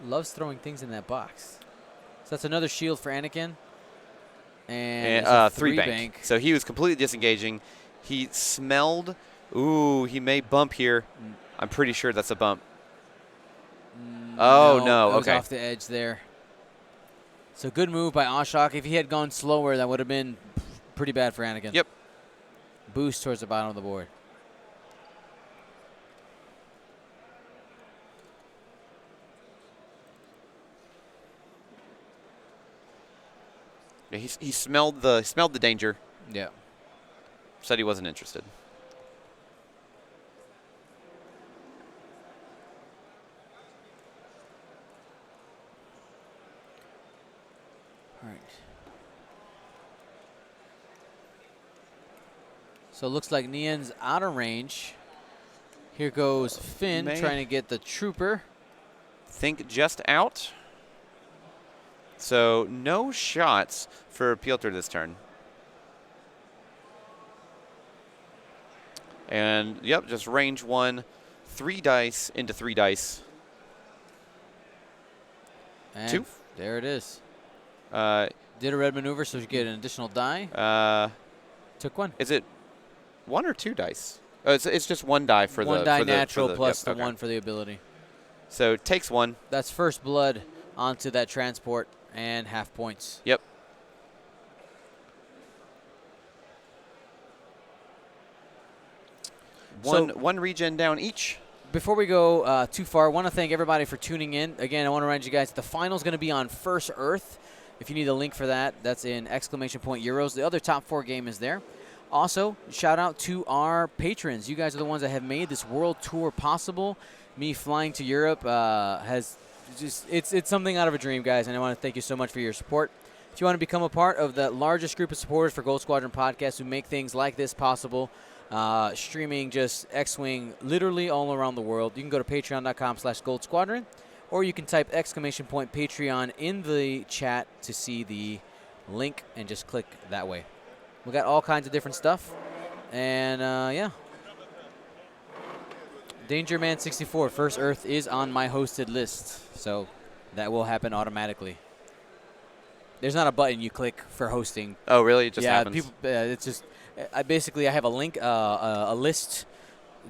S1: loves throwing things in that box. So that's another shield for Anakin. And
S2: 3 bank. So he was completely disengaging. He smelled. Ooh, he may bump here. I'm pretty sure that's a bump. Oh, no.
S1: It was
S2: Okay.
S1: off the edge there. So good move by Ashok. If he had gone slower, that would have been pretty bad for Anakin.
S2: Yep.
S1: Boost towards the bottom of the board.
S2: Yeah, he smelled the danger.
S1: Yeah.
S2: Said he wasn't interested.
S1: All right. So it looks like Neon's out of range. Here goes Finn trying to get the trooper.
S2: Think just out. So no shots for Piotr this turn. And, yep, just range 1. 3 dice into 3 dice.
S1: And
S2: 2.
S1: There it is.
S2: Did
S1: a red maneuver, so you get an additional die. Took 1.
S2: Is it 1 or 2 dice? Oh, it's just 1 die for
S1: 1
S2: the
S1: die
S2: for
S1: natural
S2: the,
S1: plus
S2: yep,
S1: the 1 for the ability.
S2: So it takes 1.
S1: That's first blood onto that transport and half points.
S2: Yep. One regen down each.
S1: Before we go too far, I want to thank everybody for tuning in. Again, I want to remind you guys the final's going to be on First Earth. If you need a link for that, that's in ! Euros. The other top 4 game is there. Also, shout out to our patrons. You guys are the ones that have made this world tour possible. Me flying to Europe has just it's something out of a dream, guys, and I want to thank you so much for your support. If you want to become a part of the largest group of supporters for Gold Squadron Podcast who make things like this possible, streaming just X-Wing literally all around the world, you can go to patreon.com/Gold Squadron, or you can type !Patreon in the chat to see the link and just click that way. We got all kinds of different stuff, and yeah. Danger Man 64, First Earth is on my hosted list, so that will happen automatically. There's not a button you click for hosting.
S2: Oh, really? It just happens?
S1: Yeah, people. It's just. I have a link, a list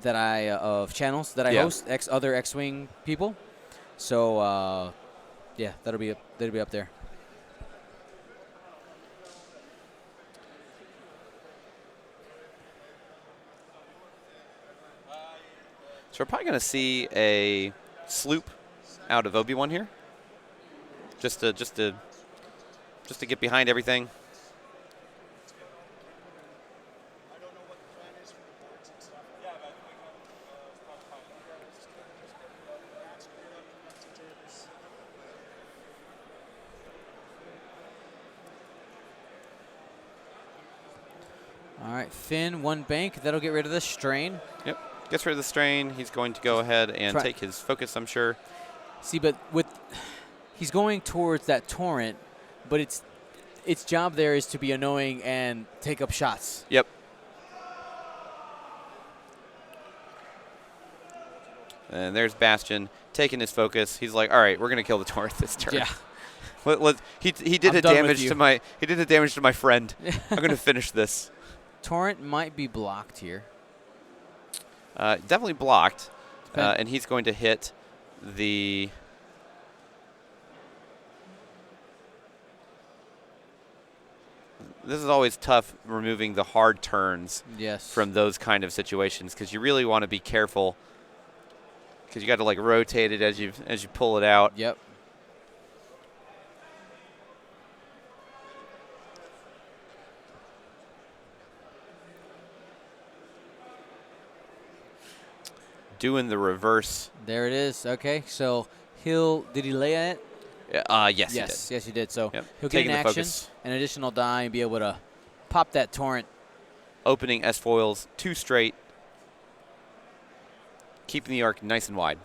S1: that of channels that I host, other X-Wing people. So yeah, that'll be up there.
S2: So we're probably going to see a sloop out of Obi-Wan here, just to get behind everything.
S1: All right, Finn, 1 bank. That'll get rid of the strain.
S2: Yep. Gets rid of the strain. He's going to go ahead and take his focus, I'm sure.
S1: See, but he's going towards that torrent, but its job there is to be annoying and take up shots.
S2: Yep. And there's Bastion taking his focus. He's like, all right, we're going to kill the torrent this turn.
S1: Yeah.
S2: He did the damage to my friend. I'm going to finish this.
S1: Torrent might be blocked here.
S2: Definitely blocked. And he's going to hit the... This is always tough, removing the hard turns from those kind of situations, because you really want to be careful, because you got to like rotate it as you pull it out.
S1: Yep.
S2: Doing the reverse.
S1: There it is. Okay, so did he lay it?
S2: Yes, he did.
S1: Yes, he did. So he'll
S2: Taking
S1: get an action, an additional die, and be able to pop that torrent.
S2: Opening S-foils 2 straight. Keeping the arc nice and wide.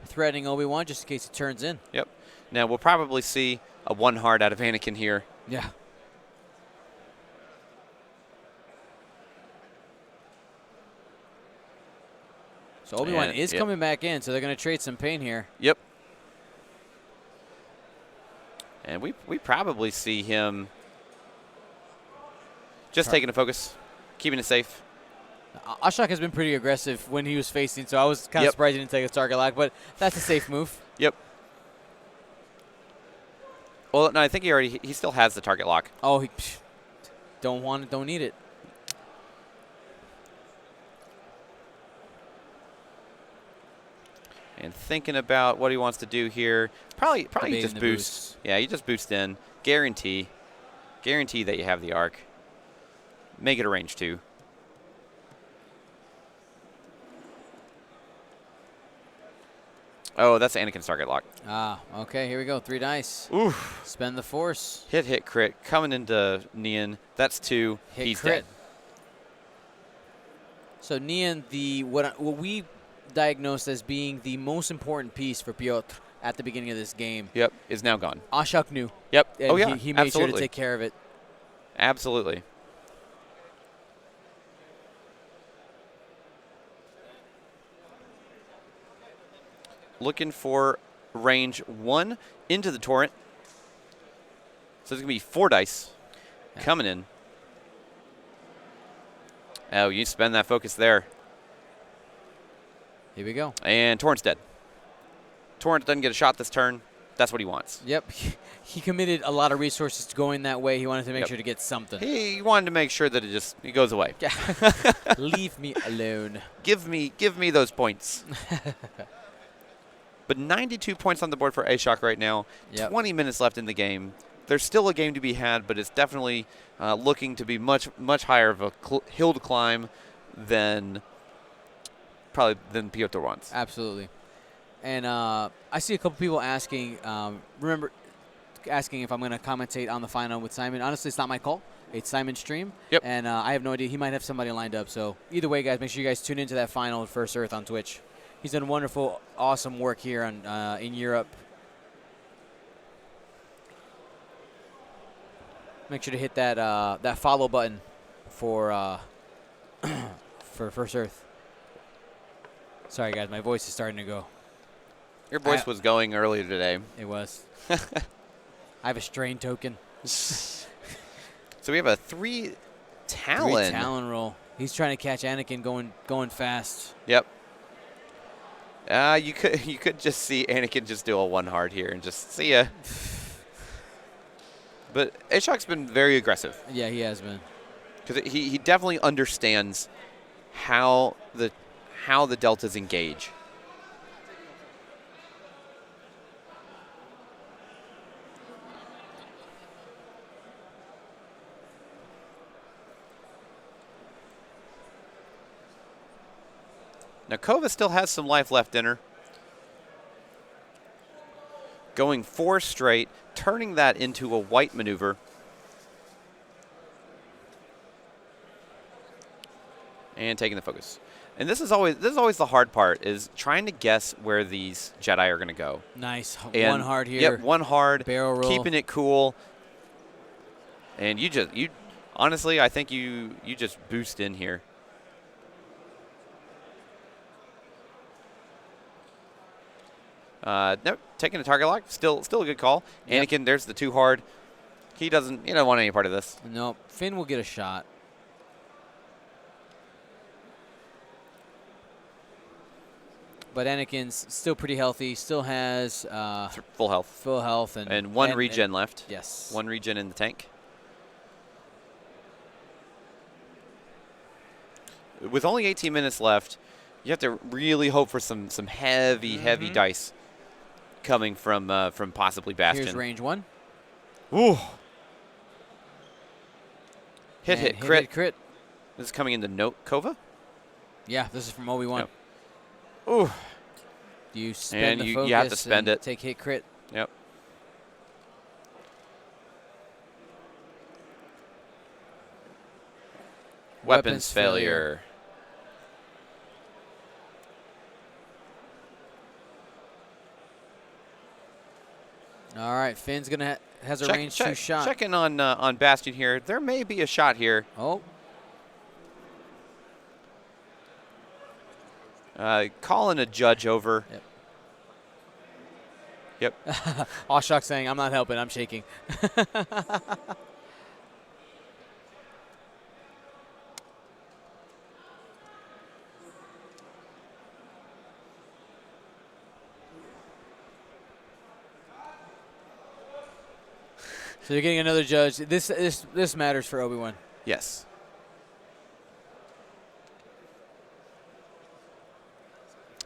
S1: Threatening Obi-Wan just in case he turns in.
S2: Yep. Now we'll probably see a 1 hard out of Anakin here.
S1: Yeah. So Obi-Wan is coming back in, so they're going to trade some pain here.
S2: Yep. And we probably see him just taking a focus, keeping it safe.
S1: Ashok has been pretty aggressive when he was facing, so I was kind of surprised he didn't take a target lock, but that's a safe move.
S2: Yep. Well, no, I think he still has the target lock.
S1: Oh, he don't need it.
S2: And thinking about what he wants to do here, probably just boost. Yeah, you just boost in. Guarantee that you have the arc. Make it a range 2. Oh, that's Anakin's target lock.
S1: Ah, okay, here we go. 3 dice.
S2: Oof.
S1: Spend the force.
S2: Hit, crit. Coming into Neon. That's 2. He's
S1: crit.
S2: dead.
S1: So Neon, what we diagnosed as being the most important piece for Piotr at the beginning of this game.
S2: Yep, is now gone.
S1: Ashok knew.
S2: Yep.
S1: And he made sure to take care of it.
S2: Absolutely. Looking for range 1 into the torrent. So there's going to be 4 dice coming in. Oh, you spend that focus there.
S1: Here we go.
S2: And Torrent's dead. Torrent doesn't get a shot this turn. That's what he wants.
S1: Yep. He committed a lot of resources to going that way. He wanted to make sure to get something.
S2: He wanted to make sure that it goes away.
S1: Leave me alone.
S2: Give me those points. But 92 points on the board for Ashok right now. 20 minutes left in the game. There's still a game to be had, but it's definitely looking to be much higher of a hill to climb than Piotr wants.
S1: Absolutely. And I see a couple people asking, asking if I'm going to commentate on the final with Simon. Honestly, it's not my call. It's Simon's stream.
S2: Yep.
S1: And I have no idea. He might have somebody lined up. So either way, guys, make sure you guys tune into that final at First Earth on Twitch. He's done wonderful, awesome work here in Europe. Make sure to hit that follow button for First Earth. Sorry, guys, my voice is starting to go.
S2: Your voice was going earlier today.
S1: It was. I have a strain token.
S2: So we have a 3 Talon.
S1: 3 Talon roll. He's trying to catch Anakin going fast.
S2: Yep. You could just see Anakin just do a 1 hard here and just see ya. But Ashok's been very aggressive.
S1: Yeah, he has been.
S2: Because he definitely understands how the deltas engage. Now, Kova still has some life left in her. Going 4 straight, turning that into a white maneuver. And taking the focus. And this is always the hard part, is trying to guess where these Jedi are going to go.
S1: Nice.
S2: And
S1: one hard here.
S2: Yep, one hard.
S1: Barrel roll.
S2: Keeping it cool. And you honestly, I think you just boost in here. Nope, taking a target lock, still a good call.
S1: Yep.
S2: Anakin, there's the too hard. He don't want any part of this.
S1: Nope. Finn will get a shot. But Anakin's still pretty healthy. Still has
S2: full health.
S1: Full health
S2: and one regen left.
S1: Yes.
S2: One regen in the tank. With only 18 minutes left, you have to really hope for some heavy dice coming from possibly Bastion.
S1: Here's range 1.
S2: Ooh. Hit, crit.
S1: Crit.
S2: This is coming into Kova?
S1: Yeah, this is from Obi-Wan.
S2: Yep. Ooh.
S1: You spend the focus
S2: you have to spend it.
S1: Take hit crit.
S2: Yep. Weapons failure.
S1: All right, Finn's has a range 2 shot.
S2: Checking on Bastion here. There may be a shot here.
S1: Oh.
S2: Calling a judge over.
S1: Yep. Ashok saying, I'm not helping, I'm shaking. So you're getting another judge. This matters for Obi-Wan.
S2: Yes.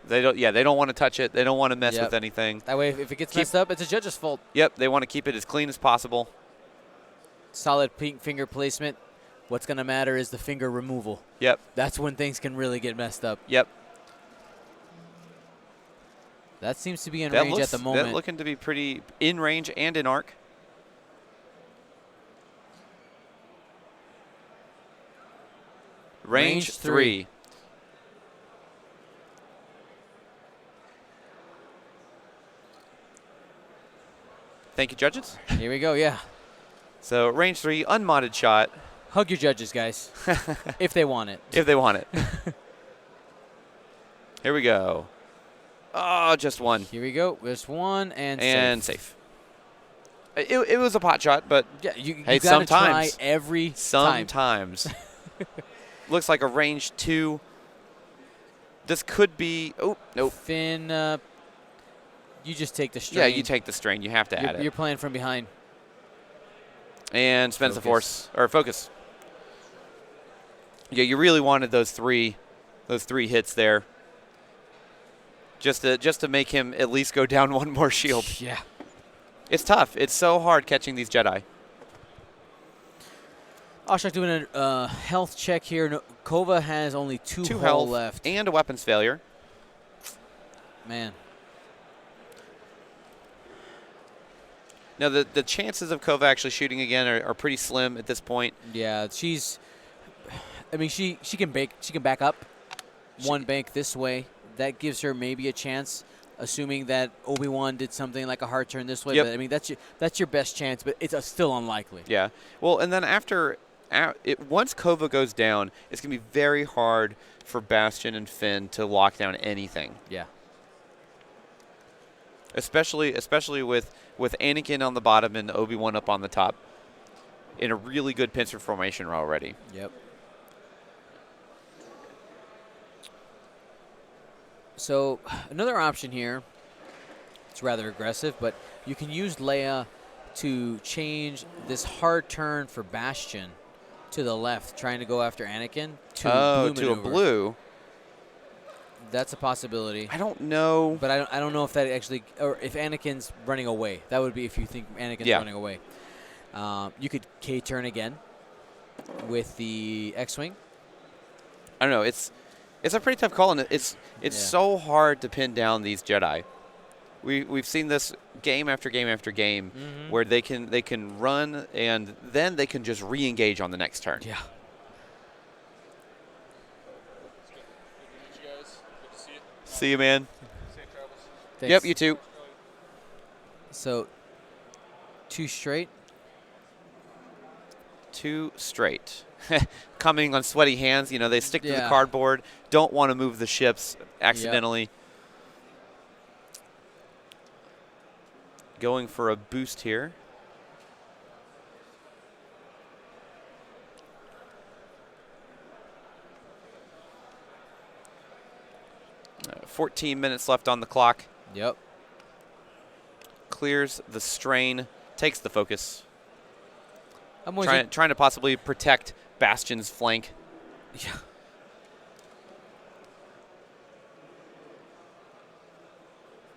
S2: They don't want to touch it. They don't want to mess with anything.
S1: That way, if it gets messed up, it's a judge's fault.
S2: Yep, they want to keep it as clean as possible.
S1: Solid pink finger placement. What's going to matter is the finger removal.
S2: Yep.
S1: That's when things can really get messed up.
S2: Yep.
S1: That seems to be in range at the moment.
S2: That's looking to be pretty in range and in arc. Range 3. Thank you, judges.
S1: Here we go, yeah.
S2: So range 3, unmodded shot.
S1: Hug your judges, guys, if they want it.
S2: If they want it. Here we go. Oh, just one.
S1: Here we go. Just one
S2: and safe. It was a pot shot, but
S1: yeah, you
S2: hey,
S1: gotta
S2: try
S1: every time.
S2: Sometimes. Looks like a range 2. This could be. Oh, nope.
S1: Finn, you just take the strain.
S2: Yeah, you take the strain. You have to add it.
S1: You're playing from behind.
S2: And spends the force or focus. Yeah, you really wanted those three hits there. Just to make him at least go down one more shield.
S1: Yeah.
S2: It's tough. It's so hard catching these Jedi.
S1: Ashok doing a health check here. No, Kova has only 2
S2: health
S1: health left.
S2: And a weapons failure.
S1: Man.
S2: Now, the chances of Kova actually shooting again are pretty slim at this point.
S1: Yeah, she can back up one bank this way. That gives her maybe a chance, assuming that Obi-Wan did something like a hard turn this way.
S2: Yep.
S1: But I mean, that's your best chance, but it's still unlikely.
S2: Yeah. Well, and then once Kova goes down, it's going to be very hard for Bastion and Finn to lock down anything.
S1: Yeah.
S2: Especially with Anakin on the bottom and Obi-Wan up on the top in a really good pincer formation already.
S1: Yep. So another option here, it's rather aggressive, but you can use Leia to change this hard turn for Bastion to the left, trying to go after Anakin to blue
S2: to a
S1: maneuver.
S2: blue.
S1: That's a possibility.
S2: I don't know.
S1: But I don't know if that actually, or if Anakin's running away. That would be if you think Anakin's running away. You could K-turn again with the X-Wing.
S2: I don't know. It's a pretty tough call, and it's so hard to pin down these Jedi. We've seen this game after game after game where they can run and then they can just re-engage on the next turn.
S1: Yeah.
S2: See you, man.
S1: Thanks.
S2: Yep, you too.
S1: So, 2 straight.
S2: 2 straight. Coming on sweaty hands. You know, they stick to the
S1: Yeah.
S2: cardboard. Don't want to move the ships accidentally. Going for a boost here. 14 minutes left on the clock.
S1: Yep.
S2: Clears the strain, takes the focus.
S1: I'm
S2: Trying to possibly protect Bastion's flank.
S1: Yeah.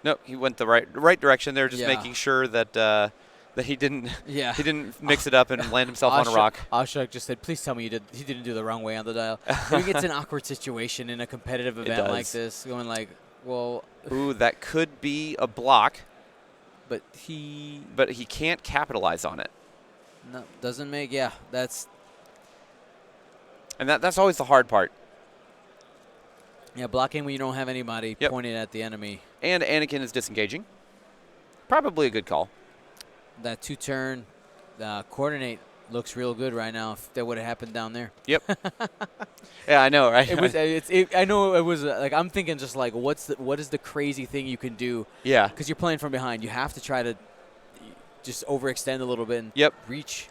S2: Nope, he went the right direction there, just
S1: Yeah.
S2: making sure that that he didn't
S1: Yeah.
S2: he didn't mix it up and land himself on a rock.
S1: Ashok just said, "Please tell me he didn't do the wrong way on the dial." I think it's an awkward situation in a competitive event like this, going like, well.
S2: Ooh, that could be a block.
S1: But he
S2: can't capitalize on it.
S1: No, doesn't make. Yeah, that's.
S2: And that's always the hard part.
S1: Yeah, blocking when you don't have anybody
S2: Yep.
S1: pointed at the enemy.
S2: And Anakin is disengaging. Probably a good call.
S1: That 2-turn coordinate looks real good right now. If that would have happened down there.
S2: Yep. Yeah, I know, right?
S1: It was. I know it was like I'm thinking just like what is the crazy thing you can do?
S2: Yeah.
S1: Because you're playing from behind, you have to try to just overextend a little bit and reach.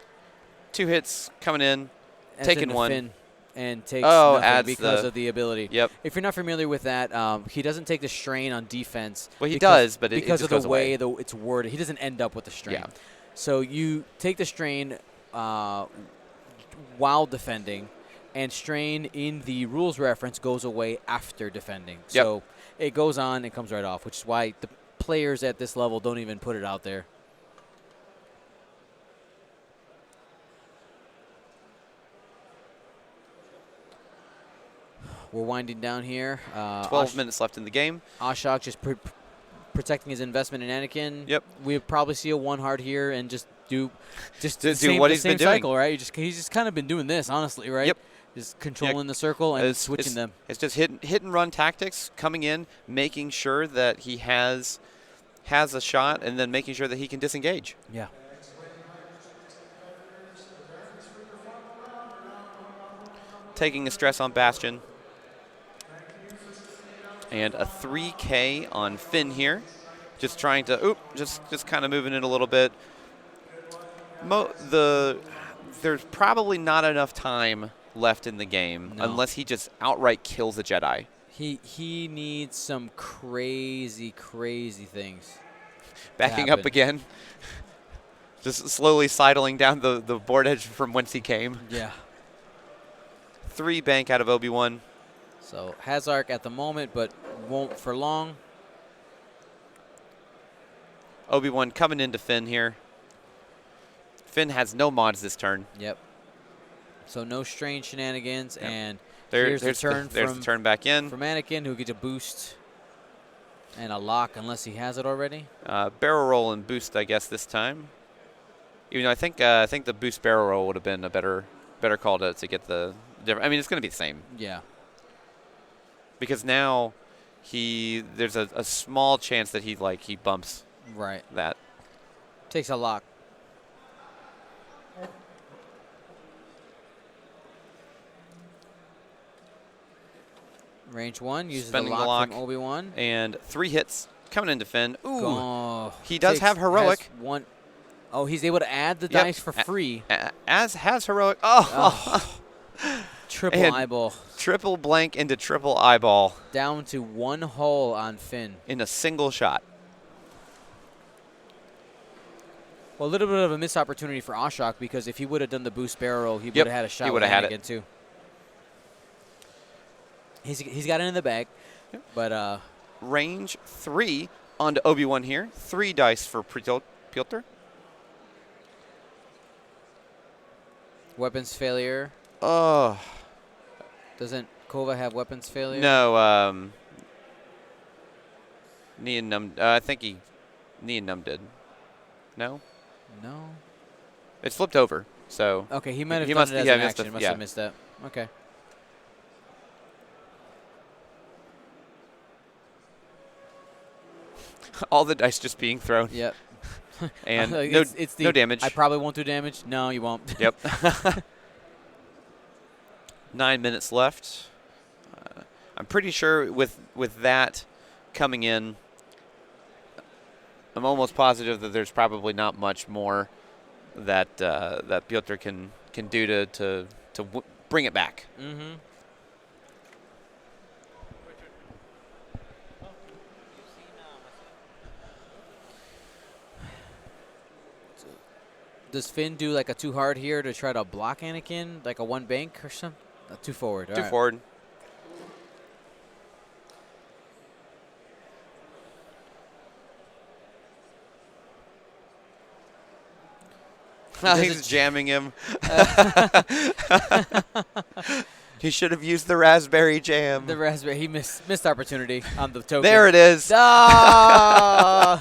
S2: 2 hits coming in,
S1: Adds
S2: taking
S1: into
S2: one.
S1: Finn and takes
S2: Oh,
S1: nothing
S2: adds
S1: because of the ability.
S2: Yep.
S1: If you're not familiar with that, he doesn't take the strain on defense.
S2: Well, he does, but it
S1: because
S2: just
S1: of
S2: goes
S1: the way
S2: away.
S1: it's worded, he doesn't end up with the strain.
S2: Yeah.
S1: So you take the strain while defending, and strain in the rules reference goes away after defending.
S2: Yep.
S1: So it goes on, it comes right off, which is why the players at this level don't even put it out there. We're winding down here.
S2: 12 minutes left in the game.
S1: Ashok just protecting his investment in Anakin.
S2: Yep.
S1: We probably see a 1 hard here and just do
S2: what he's been doing.
S1: cycle, right? He's just kind of been doing this, honestly, right?
S2: Yep.
S1: Just controlling the circle and switching them.
S2: It's just hit and run tactics, coming in, making sure that he has a shot, and then making sure that he can disengage.
S1: Yeah.
S2: Taking a stress on Bastion. And a 3K on Finn here. Just trying to, just kind of moving it a little bit. There's probably not enough time left in the game unless he just outright kills a Jedi.
S1: He needs some crazy things.
S2: Backing up again. Just slowly sidling down the board edge from whence he came.
S1: Yeah.
S2: 3 bank out of Obi-Wan.
S1: So Hazark at the moment, but won't for long.
S2: Obi-Wan coming into Finn here. Finn has no mods this turn.
S1: Yep. So no strange shenanigans, and
S2: there's
S1: the turn
S2: the turn back in.
S1: From Anakin, who gets a boost and a lock unless he has it already.
S2: Barrel roll and boost, I guess, this time. Even though I think the boost barrel roll would have been a better call to get the different. I mean, it's going to be the same.
S1: Yeah.
S2: Because now there's a small chance that he bumps that.
S1: Takes a lock. Range 1 uses the lock from Obi-Wan.
S2: And 3 hits coming into Finn. Ooh.
S1: Oh,
S2: he does have heroic.
S1: Oh, he's able to add the dice for free.
S2: As has heroic. Oh.
S1: Triple eyeball.
S2: Triple blank into triple eyeball.
S1: Down to 1 hull on Finn.
S2: In a single shot.
S1: Well, a little bit of a missed opportunity for Ashok, because if he would have done the boost barrel, he would have had a shot with Anakin too. He's got it in the bag, but
S2: range 3 onto Obi-Wan here. 3 dice for Piotr.
S1: Weapons failure.
S2: Oh.
S1: Doesn't Kova have weapons failure?
S2: No. Nien Num. I think Nien Num did. No.
S1: No.
S2: It's flipped over. So.
S1: Okay, he might have done it as an action. Must have missed that. Okay.
S2: All the dice just being thrown.
S1: Yep.
S2: And
S1: it's
S2: no damage.
S1: I probably won't do damage. No, you won't.
S2: Yep. 9 minutes left. I'm pretty sure with that coming in, I'm almost positive that there's probably not much more that that Piotr can do to bring it back.
S1: Mm-hmm. Does Finn do like a too hard here to try to block Anakin, like a one bank or something? Too forward.
S2: Too forward. He's jamming him. He should have used the raspberry jam.
S1: The raspberry. He missed opportunity on the token.
S2: There it is.
S1: Ah!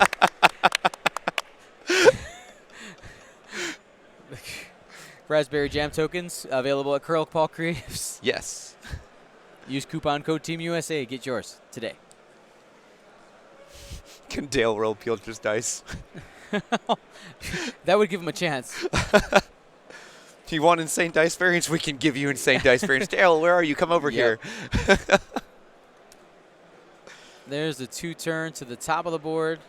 S1: Raspberry jam tokens available at Curl Paul Creatives.
S2: Yes.
S1: Use coupon code TEAMUSA. Get yours today.
S2: Can Dale roll Piotr's dice?
S1: That would give him a chance.
S2: Do you want insane dice variants? We can give you insane dice variants. Dale, where are you? Come over here.
S1: There's the 2-turn to the top of the board.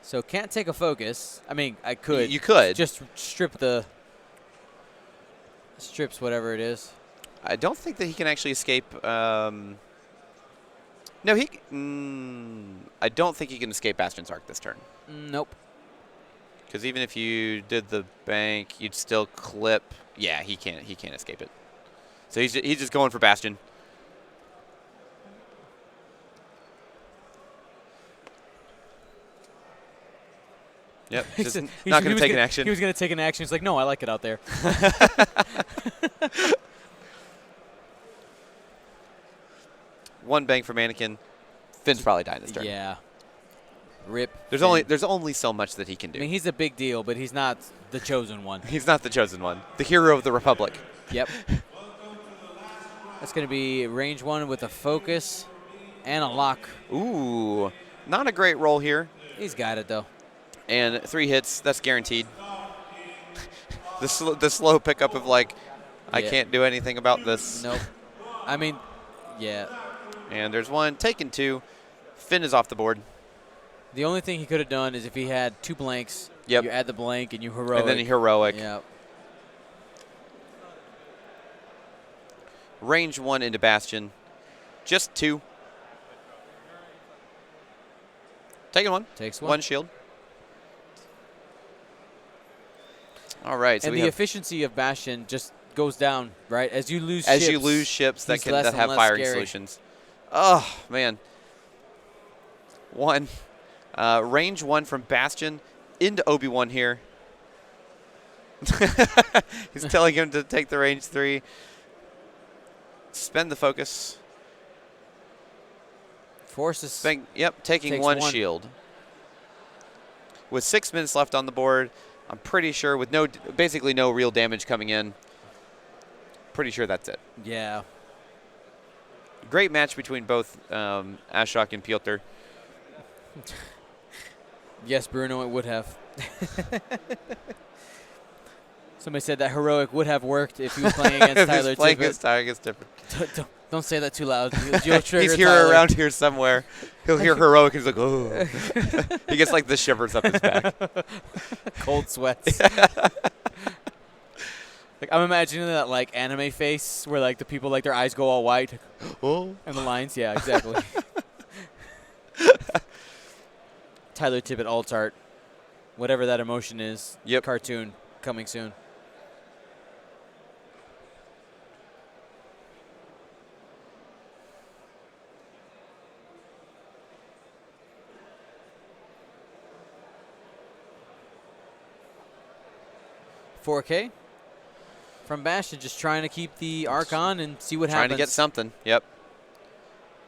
S1: So can't take a focus. I mean, I could.
S2: You could.
S1: Just strips whatever it is.
S2: I don't think that he can actually escape. No, he. I don't think he can escape Bastion's Arc this turn.
S1: Nope.
S2: Because even if you did the bank, you'd still clip. Yeah, he can't. He can't escape it. So he's just going for Bastion. Yep. Just not going to take an action.
S1: He was going to take an action. He's like, no, I like it out there.
S2: One bang for Mannequin. Finn's probably dying this turn.
S1: Yeah. Rip.
S2: There's only so much that he can do.
S1: I mean, he's a big deal, but he's not the chosen one.
S2: He's not the chosen one. The hero of the Republic.
S1: Yep. That's going to be range 1 with a focus and a lock.
S2: Ooh. Not a great roll here.
S1: He's got it, though.
S2: And 3 hits. That's guaranteed. The slow pickup of, like, I can't do anything about this.
S1: Nope. I mean, yeah.
S2: And there's 1. Taken 2. Finn is off the board.
S1: The only thing he could have done is if he had 2 blanks,
S2: yep.
S1: You add the blank and you heroic.
S2: And then he heroic.
S1: Yep.
S2: Range 1 into Bastion. Just 2. Taking 1.
S1: Takes 1.
S2: 1 shield. All right. So
S1: and the efficiency of Bastion just goes down, right? As you lose ships,
S2: that have firing solutions. Oh, man. 1. Range 1 from Bastion into Obi-Wan here. He's telling him to take the range 3. Spend the focus.
S1: Forces.
S2: Taking 1 shield. With 6 minutes left on the board, I'm pretty sure with basically no real damage coming in, pretty sure that's it.
S1: Yeah.
S2: Great match between both Ashok and Piotr.
S1: Yes, Bruno, it would have. Somebody said that heroic would have worked if he was playing against Tyler.
S2: Playing against Tyler, it's different.
S1: Don't say that too loud. You'll trigger
S2: He's here
S1: Tyler.
S2: Around here somewhere. He'll hear heroic. He's like, oh. He gets like the shivers up his back.
S1: Cold sweats. Like I'm imagining that like anime face where like the people like their eyes go all white.
S2: Oh.
S1: And the lines, yeah, exactly. Tyler Tippett alt art, whatever that emotion is.
S2: Yep.
S1: Cartoon coming soon. $4K from Bastion, just trying to keep the arc on and see what happens.
S2: Trying to get something. Yep.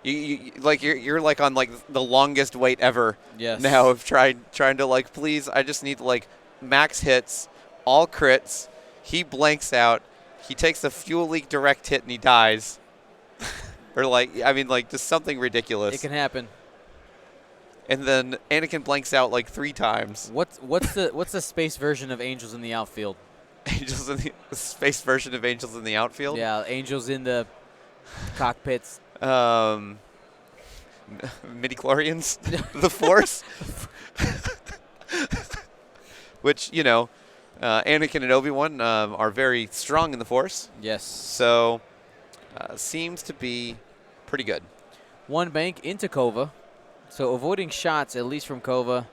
S2: You're like on like the longest wait ever.
S1: Yes.
S2: Now of trying to like please I just need like max hits, all crits. He blanks out. He takes a fuel leak direct hit and he dies. Or like I mean like just something ridiculous.
S1: It can happen.
S2: and then Anakin blanks out like 3 times.
S1: What's the space version of Angels in the Outfield?
S2: Angels in the space version of Angels in the Outfield?
S1: Yeah, Angels in the cockpits.
S2: Midi-chlorians? The Force? Which, Anakin and Obi-Wan are very strong in the Force.
S1: Yes.
S2: So, seems to be pretty good.
S1: 1 bank into Kova. So avoiding shots, at least from Kova.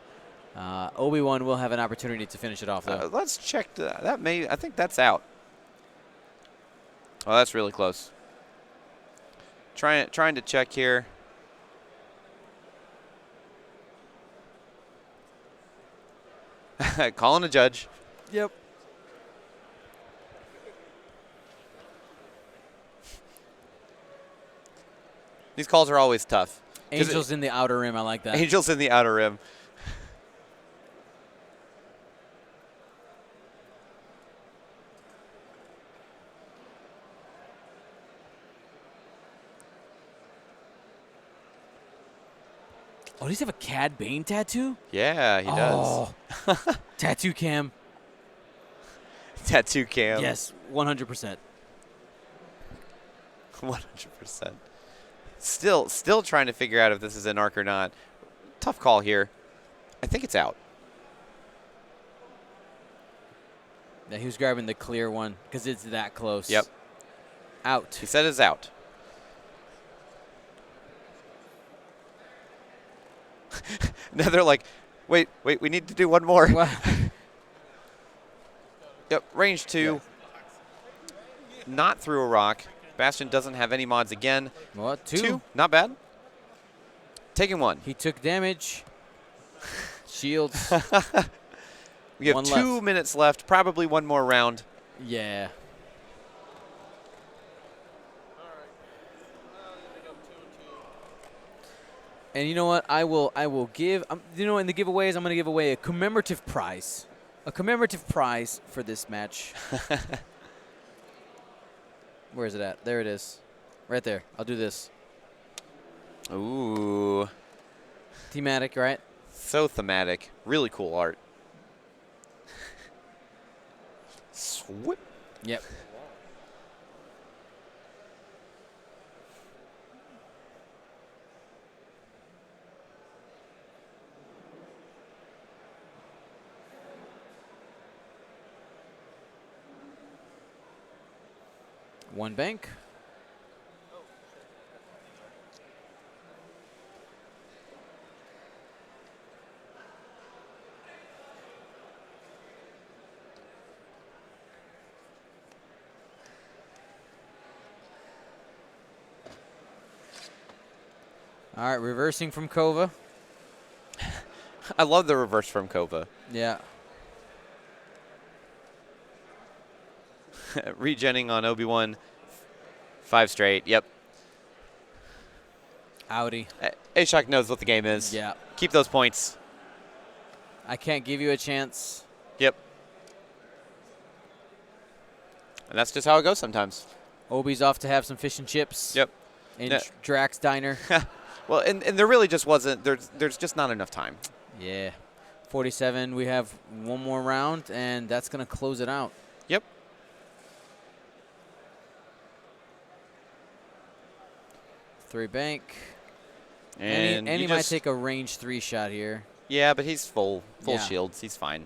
S1: Obi-Wan will have an opportunity to finish it off, though.
S2: Let's check. I think that's out. Oh, that's really close. Trying to check here. Calling a judge.
S1: Yep.
S2: These calls are always tough.
S1: Angels in the outer rim, I like that.
S2: Angels in the outer rim.
S1: Oh, does he have a Cad Bane tattoo?
S2: Yeah, he does.
S1: Tattoo cam.
S2: Tattoo cam.
S1: Yes, 100%.
S2: 100%. Still trying to figure out if this is an arc or not. Tough call here. I think it's out.
S1: Yeah, he was grabbing the clear one because it's that close.
S2: Yep.
S1: Out.
S2: He said it's out. Now they're like, wait, we need to do one more. Yep, range 2.
S1: Yeah.
S2: Not through a rock. Bastion doesn't have any mods again.
S1: What? 2?
S2: 2, not bad. Taking 1.
S1: He took damage. Shields.
S2: We have 2 minutes left, probably one more round.
S1: Yeah. And you know what? I will give. In the giveaways, I'm going to give away a commemorative prize. A commemorative prize for this match. Where is it at? There it is. Right there. I'll do this.
S2: Ooh.
S1: Thematic, right?
S2: So thematic. Really cool art. Swoop.
S1: Yep. One bank. All right, reversing from Kova.
S2: I love the reverse from Kova.
S1: Yeah.
S2: Regenning on Obi-Wan. 5 straight. Yep.
S1: Audi.
S2: A-Shock knows what the game is.
S1: Yeah.
S2: Keep those points.
S1: I can't give you a chance.
S2: Yep. And that's just how it goes sometimes.
S1: Obi's off to have some fish and chips.
S2: Yep.
S1: In Drax Diner.
S2: Well, and there really just wasn't. There's just not enough time.
S1: Yeah. 47. We have one more round, and that's going to close it out.
S2: Yep.
S1: Three bank.
S2: And
S1: he might take a range 3 shot here.
S2: Yeah, but he's full
S1: Yeah.
S2: shields. He's fine.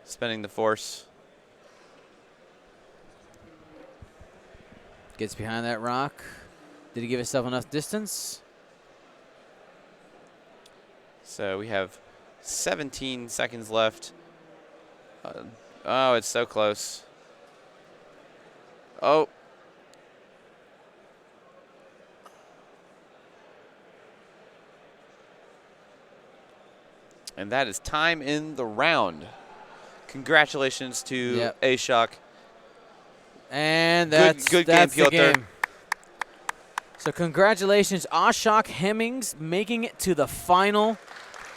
S2: Spending the force.
S1: Gets behind that rock. Did he give himself enough distance?
S2: So we have 17 seconds left. Oh, it's so close. Oh. And that is time in the round. Congratulations to A-Shock.
S1: And that's
S2: good
S1: that's
S2: game,
S1: the
S2: Piotr.
S1: game. So congratulations, A-Shock Hemmings making it to the final.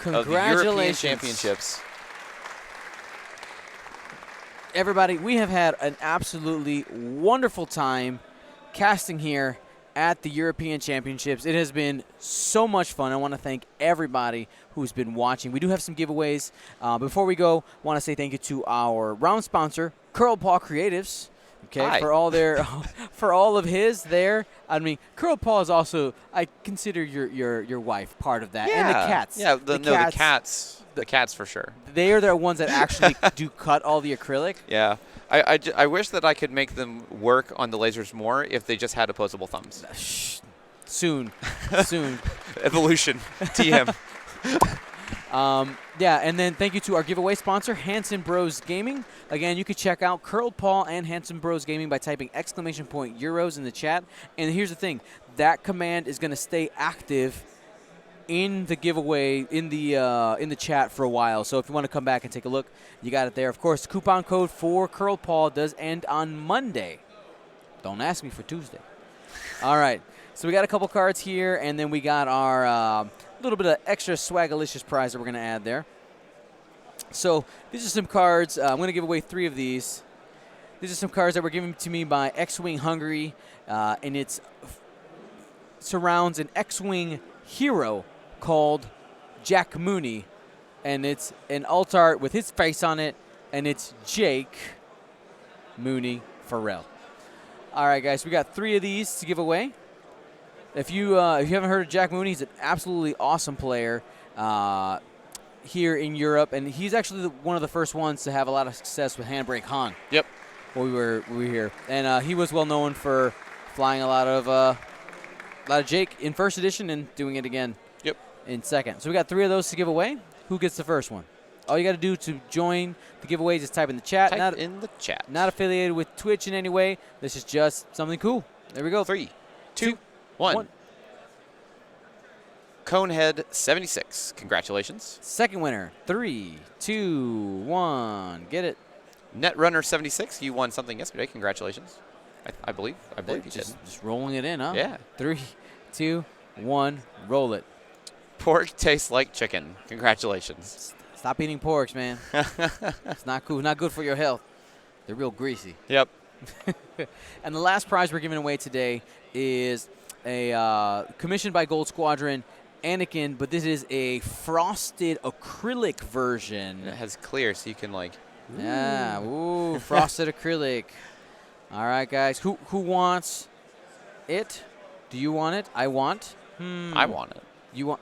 S1: Congratulations.
S2: Of the European Championships.
S1: Everybody, we have had an absolutely wonderful time casting here at the European Championships. It has been so much fun. I want to thank everybody who's been watching. We do have some giveaways. Before we go, I want to say thank you to our round sponsor, Curl Paw Creatives. Okay,
S2: Hi.
S1: for all their, for all of his there. I mean, Curl Paw is also, I consider your wife part of that, and the cats.
S2: Yeah,
S1: the
S2: cats. The cats for sure.
S1: They are the ones that actually do cut all the acrylic.
S2: Yeah. I wish that I could make them work on the lasers more if they just had opposable thumbs.
S1: Soon.
S2: Evolution. TM.
S1: Yeah, and then thank you to our giveaway sponsor, Hanson Bros Gaming. Again, you can check out Curled Paw and Hanson Bros Gaming by typing !euros in the chat. And here's the thing. That command is going to stay active in the giveaway in the chat for a while. So if you want to come back and take a look, you got it there. Of course, coupon code for Curled Paw does end on Monday. Don't ask me for Tuesday. All right. So we got a couple cards here, and then we got our little bit of extra swagalicious prize that we're going to add there. So these are some cards. I'm going to give away 3 of these. These are some cards that were given to me by X-Wing Hungary, and it surrounds an X-Wing hero called Jack Mooney, and it's an alt art with his face on it, and it's Jake Mooney Farrell. All right, guys, we got 3 of these to give away. If you haven't heard of Jack Mooney, he's an absolutely awesome player here in Europe, and he's actually one of the first ones to have a lot of success with Handbrake Han.
S2: Yep.
S1: When we were here, and he was well known for flying a lot of Jake in first edition and doing it again.
S2: Yep.
S1: In second. So we got 3 of those to give away. Who gets the first one? All you got to do to join the giveaways is type in the chat.
S2: Type in the chat.
S1: Not affiliated with Twitch in any way. This is just something cool. There we go.
S2: 3, 2, 1. Conehead 76. Congratulations.
S1: Second winner. 3, 2, 1. Get it.
S2: Netrunner 76. You won something yesterday. Congratulations. I believe you did.
S1: Just rolling it in, huh?
S2: Yeah.
S1: 3, 2, 1. Roll it.
S2: Pork tastes like chicken. Congratulations.
S1: Stop eating porks, man. It's not cool. Not good for your health. They're real greasy.
S2: Yep.
S1: And the last prize we're giving away today is a commissioned by Gold Squadron Anakin, but this is a frosted acrylic version.
S2: And it has clear, so you can like.
S1: Yeah, ooh, frosted acrylic. All right, guys. Who wants it? Do you want it? I want.
S2: I want it.
S1: You want?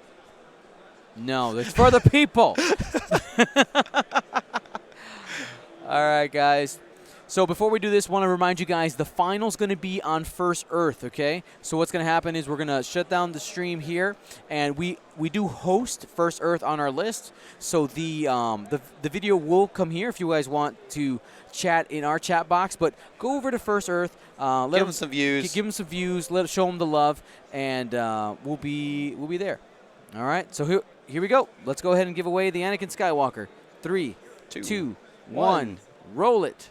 S1: No, it's for the people. All right, guys. So before we do this, I want to remind you guys the final's going to be on First Earth, okay? So what's going to happen is we're going to shut down the stream here, and we do host First Earth on our list. So the video will come here if you guys want to chat in our chat box. But go over to First Earth.
S2: Give them some views.
S1: Give them some views. Show them the love, and we'll be there. All right. So here we go. Let's go ahead and give away the Anakin Skywalker. 3, 2, 1. Roll it.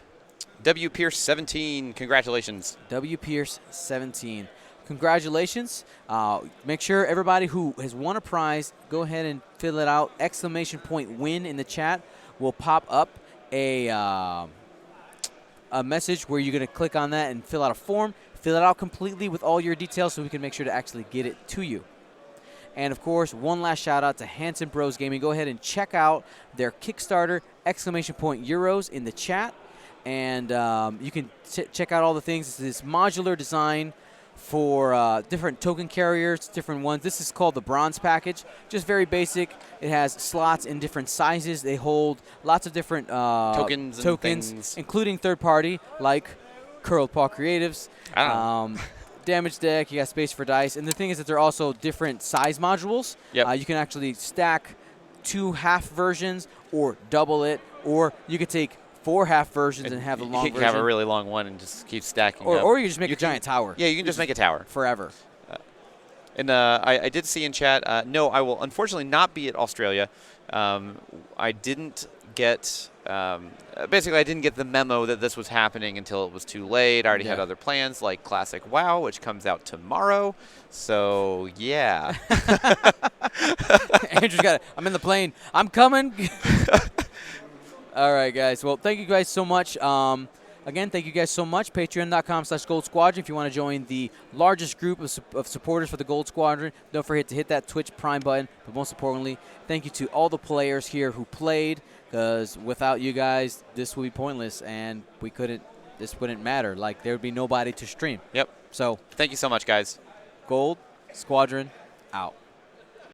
S2: W. Pierce 17. Congratulations.
S1: W. Pierce 17. Congratulations. Make sure everybody who has won a prize, go ahead and fill it out. !win in the chat will pop up a message where you're going to click on that and fill out a form. Fill it out completely with all your details so we can make sure to actually get it to you. And, of course, one last shout-out to Hanson Bros Gaming. Go ahead and check out their Kickstarter, !euros in the chat. And you can check out all the things. It's this modular design for different token carriers, different ones. This is called the Bronze Package. Just very basic. It has slots in different sizes. They hold lots of different
S2: tokens, things.
S1: Including third-party, like Curled Paw Creatives. Damage deck, you got space for dice. And the thing is that they're also different size modules.
S2: Yep.
S1: You can actually stack 2 half versions or double it, or you could take 4 half versions and have a long version.
S2: You can have a really long one and just keep stacking
S1: or,
S2: up.
S1: Or you just make a giant tower.
S2: Yeah, you can just make a tower.
S1: Forever.
S2: And I did see in chat, no, I will unfortunately not be at Australia. I didn't get, basically I didn't get the memo that this was happening until it was too late. I already had other plans like Classic WoW, which comes out tomorrow. So, yeah.
S1: Andrew's got it. I'm in the plane. I'm coming. All right, guys. Well, thank you guys so much. Again, thank you guys so much. Patreon.com/Gold Squadron if you want to join the largest group of supporters for the Gold Squadron. Don't forget to hit that Twitch Prime button. But most importantly, thank you to all the players here who played, because without you guys, this would be pointless, and this wouldn't matter. Like, there would be nobody to stream.
S2: Yep.
S1: So
S2: thank you so much, guys.
S1: Gold Squadron out.